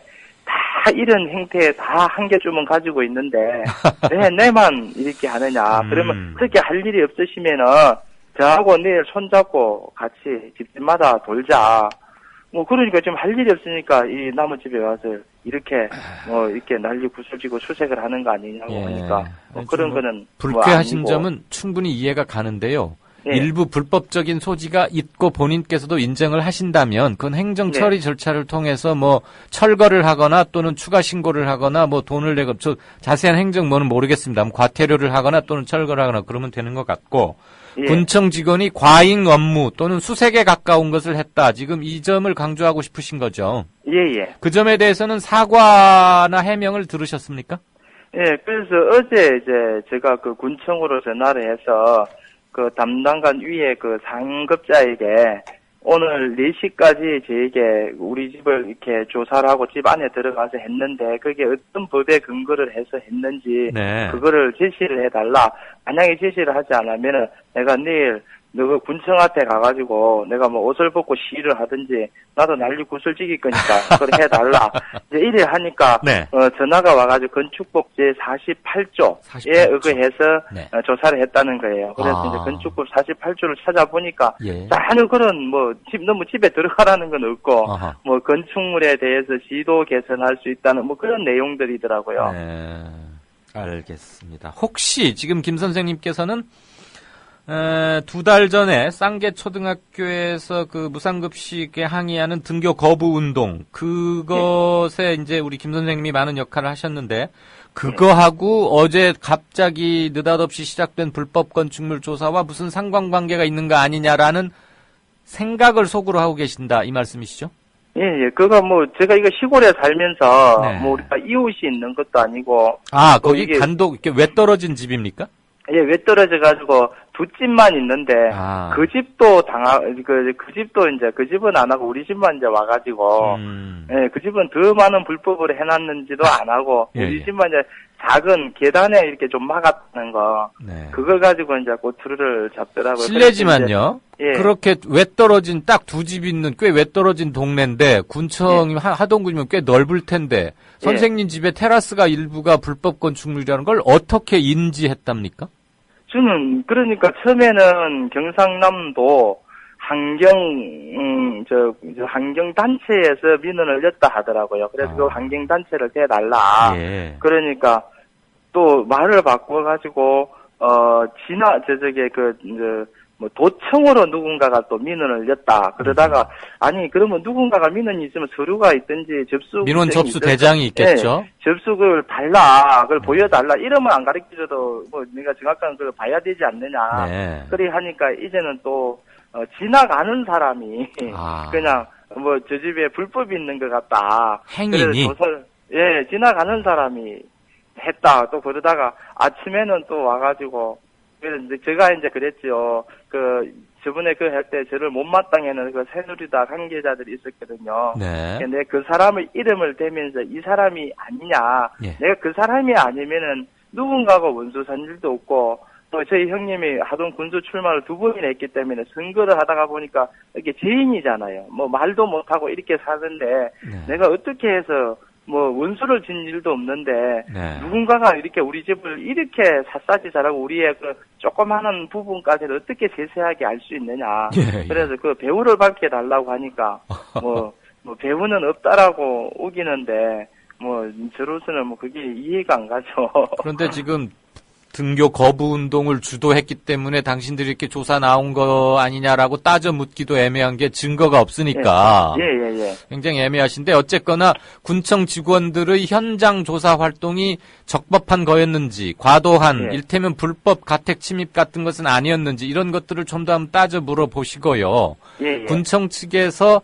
S19: 다 이런 행태에 다 한 개쯤은 가지고 있는데 왜 내만 이렇게 하느냐. 그러면 그렇게 할 일이 없으시면은 저하고 내일 손잡고 같이 집집마다 돌자. 뭐 그러니까 지금 할 일이 없으니까 이 나무 집에 와서 이렇게 이렇게 난리 구슬지고 수색을 하는 거 아니냐고 하니까 그런 거는
S4: 불쾌하신 점은 충분히 이해가 가는데요. 일부 불법적인 소지가 있고 본인께서도 인정을 하신다면 그건 행정 처리 절차를 통해서 뭐 철거를 하거나 또는 추가 신고를 하거나 뭐 돈을 내고 자세한 행정 뭐는 모르겠습니다. 과태료를 하거나 또는 철거를 하거나 그러면 되는 것 같고 군청 직원이 과잉 업무 또는 수색에 가까운 것을 했다. 지금 이 점을 강조하고 싶으신 거죠.
S19: 예.
S4: 그 점에 대해서는 사과나 해명을 들으셨습니까?
S19: 예, 그래서 어제 이제 제가 그 군청으로 전화를 해서 그 담당관 위에 그 상급자에게 오늘 4시까지 저에게 우리 집을 이렇게 조사를 하고 집 안에 들어가서 했는데 그게 어떤 법에 근거를 해서 했는지 그거를 제시를 해달라. 만약에 제시를 하지 않으면은 내가 내일 너 군청한테 가가지고 내가 뭐 옷을 벗고 시위를 하든지 나도 난리 구슬지길 거니까 그걸 해달라. 이제 이래 하니까 전화가 와가지고 건축법 제48조에 의거해서 조사를 했다는 거예요. 그래서 이제 건축법 48조를 찾아보니까 전혀 그런 뭐 너무 집에 들어가라는 건 없고 뭐 건축물에 대해서 지도 개선할 수 있다는 뭐 그런 내용들이더라고요.
S4: 알겠습니다. 혹시 지금 김 선생님께서는 2달 전에 쌍계초등학교에서 그 무상급식에 항의하는 등교 거부 운동, 그것에 이제 우리 김 선생님이 많은 역할을 하셨는데, 그거하고 어제 갑자기 느닷없이 시작된 불법 건축물 조사와 무슨 상관관계가 있는 거 아니냐라는 생각을 속으로 하고 계신다, 이 말씀이시죠?
S19: 예. 그거 뭐, 제가 이거 시골에 살면서, 뭐, 우리가 이웃이 있는 것도 아니고.
S4: 거기 단독, 이렇게 왜 떨어진 집입니까?
S19: 예, 왜 떨어져가지고 두 집만 있는데 그 집도 그 집도 이제 그 집은 안 하고 우리 집만 이제 와가지고 예, 그 집은 더 많은 불법을 해놨는지도 안 하고 우리 집만 이제 작은 계단에 이렇게 좀 막았다는 거 그걸 가지고 이제 꼬투리를 잡더라고요.
S4: 실례지만요. 그렇게 왜 떨어진 딱 두 집 있는 꽤 왜 떨어진 동네인데 군청이 하동군이면 꽤 넓을 텐데 선생님 집에 테라스가 일부가 불법 건축물이라는 걸 어떻게 인지했답니까?
S19: 저는 그러니까 처음에는 경상남도 환경 단체에서 민원을 냈다 하더라고요. 그래서 그 환경 단체를 대달라. 그러니까 또 말을 바꿔가지고 뭐 도청으로 누군가가 또 민원을 냈다. 그러다가 아니 그러면 누군가가 민원이 있으면 서류가 있든지
S4: 민원 접수 대장이 있겠죠.
S19: 접수를 달라. 그걸 보여달라. 이러면 안 가르쳐줘도 뭐 내가 정확한 걸 봐야 되지 않느냐. 그래 하니까 이제는 또 지나가는 사람이 그냥 뭐 저 집에 불법이 있는 것 같다.
S4: 행인이?
S19: 예, 지나가는 사람이 했다. 또 그러다가 아침에는 또 와가지고 그래서 이제 제가 이제 그랬죠. 저번에 할 때 저를 못마땅해는 새누리당 관계자들이 있었거든요.
S4: 네.
S19: 근데 그 사람의 이름을 대면서 이 사람이 아니냐.
S4: 예.
S19: 내가 그 사람이 아니면은 누군가가 원수 산 일도 없고 또 저희 형님이 하동 군수 출마를 2번이나 했기 때문에 선거를 하다가 보니까 이게 죄인이잖아요. 뭐 말도 못하고 이렇게 사는데 내가 어떻게 해서 뭐 원수를 진 일도 없는데 누군가가 이렇게 우리 집을 이렇게 샅샅이 잘하고 우리의 조그마한 부분까지를 어떻게 세세하게 알 수 있느냐. 그래서 배우를 밝혀달라고 하니까 뭐 배우는 없다라고 우기는데 뭐 저로서는 뭐 그게 이해가 안 가죠.
S4: 그런데 지금 등교 거부 운동을 주도했기 때문에 당신들이 이렇게 조사 나온 거 아니냐라고 따져 묻기도 애매한 게 증거가 없으니까.
S19: 예.
S4: 굉장히 애매하신데 어쨌거나 군청 직원들의 현장 조사 활동이 적법한 거였는지 과도한 일테면 불법 가택 침입 같은 것은 아니었는지 이런 것들을 좀 더 한번 따져 물어보시고요. 군청 측에서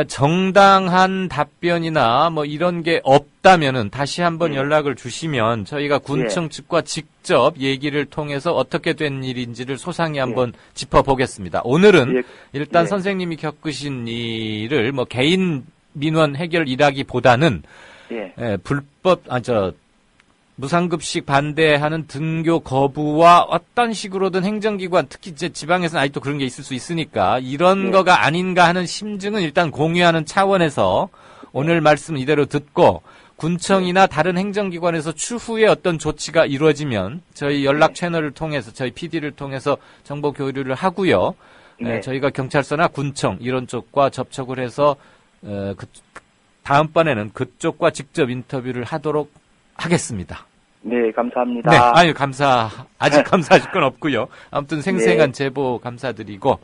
S4: 정당한 답변이나 뭐 이런 게 없다면은 다시 한번 연락을 주시면 저희가 군청 측과 직접 얘기를 통해서 어떻게 된 일인지를 소상히 한번 짚어보겠습니다. 오늘은 일단 선생님이 겪으신 일을 뭐 개인 민원 해결 일하기보다는 무상급식 반대하는 등교 거부와 어떤 식으로든 행정기관, 특히 이제 지방에서는 아직도 그런 게 있을 수 있으니까 이런 거가 아닌가 하는 심증은 일단 공유하는 차원에서 오늘 말씀 이대로 듣고 군청이나 다른 행정기관에서 추후에 어떤 조치가 이루어지면 저희 연락 채널을 통해서 저희 PD를 통해서 정보 교류를 하고요. 저희가 경찰서나 군청 이런 쪽과 접촉을 해서 다음번에는 그쪽과 직접 인터뷰를 하도록 하겠습니다.
S19: 네, 감사합니다.
S4: 네, 아직 감사하실 건 없고요. 아무튼 생생한 제보 감사드리고,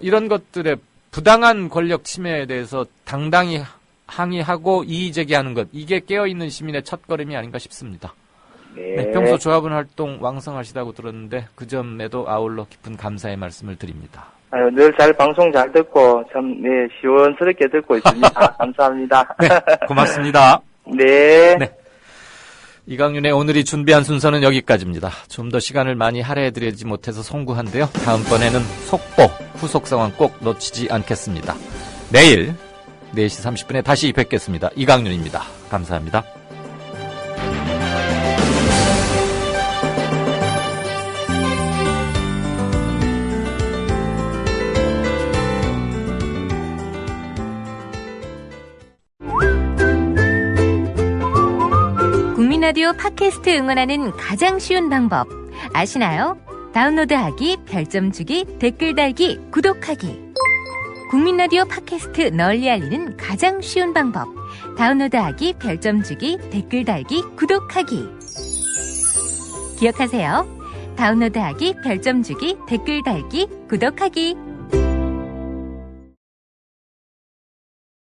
S4: 이런 것들의 부당한 권력 침해에 대해서 당당히 항의하고 이의 제기하는 것, 이게 깨어있는 시민의 첫걸음이 아닌가 싶습니다. 네, 평소 조합원 활동 왕성하시다고 들었는데 그 점에도 아울러 깊은 감사의 말씀을 드립니다.
S19: 늘 방송 잘 듣고 참 시원스럽게 듣고 있습니다. 감사합니다.
S4: 네, 고맙습니다.
S19: 네.
S4: 이강윤의 오늘이 준비한 순서는 여기까지입니다. 좀 더 시간을 많이 할애해드리지 못해서 송구한데요. 다음번에는 속보, 후속 상황 꼭 놓치지 않겠습니다. 내일 4시 30분에 다시 뵙겠습니다. 이강윤입니다. 감사합니다.
S20: 국민라디오 팟캐스트 응원하는 가장 쉬운 방법 아시나요? 다운로드하기, 별점 주기, 댓글 달기, 구독하기. 국민라디오 팟캐스트 널리 알리는 가장 쉬운 방법. 다운로드하기, 별점 주기, 댓글 달기, 구독하기. 기억하세요. 다운로드하기, 별점 주기, 댓글 달기, 구독하기.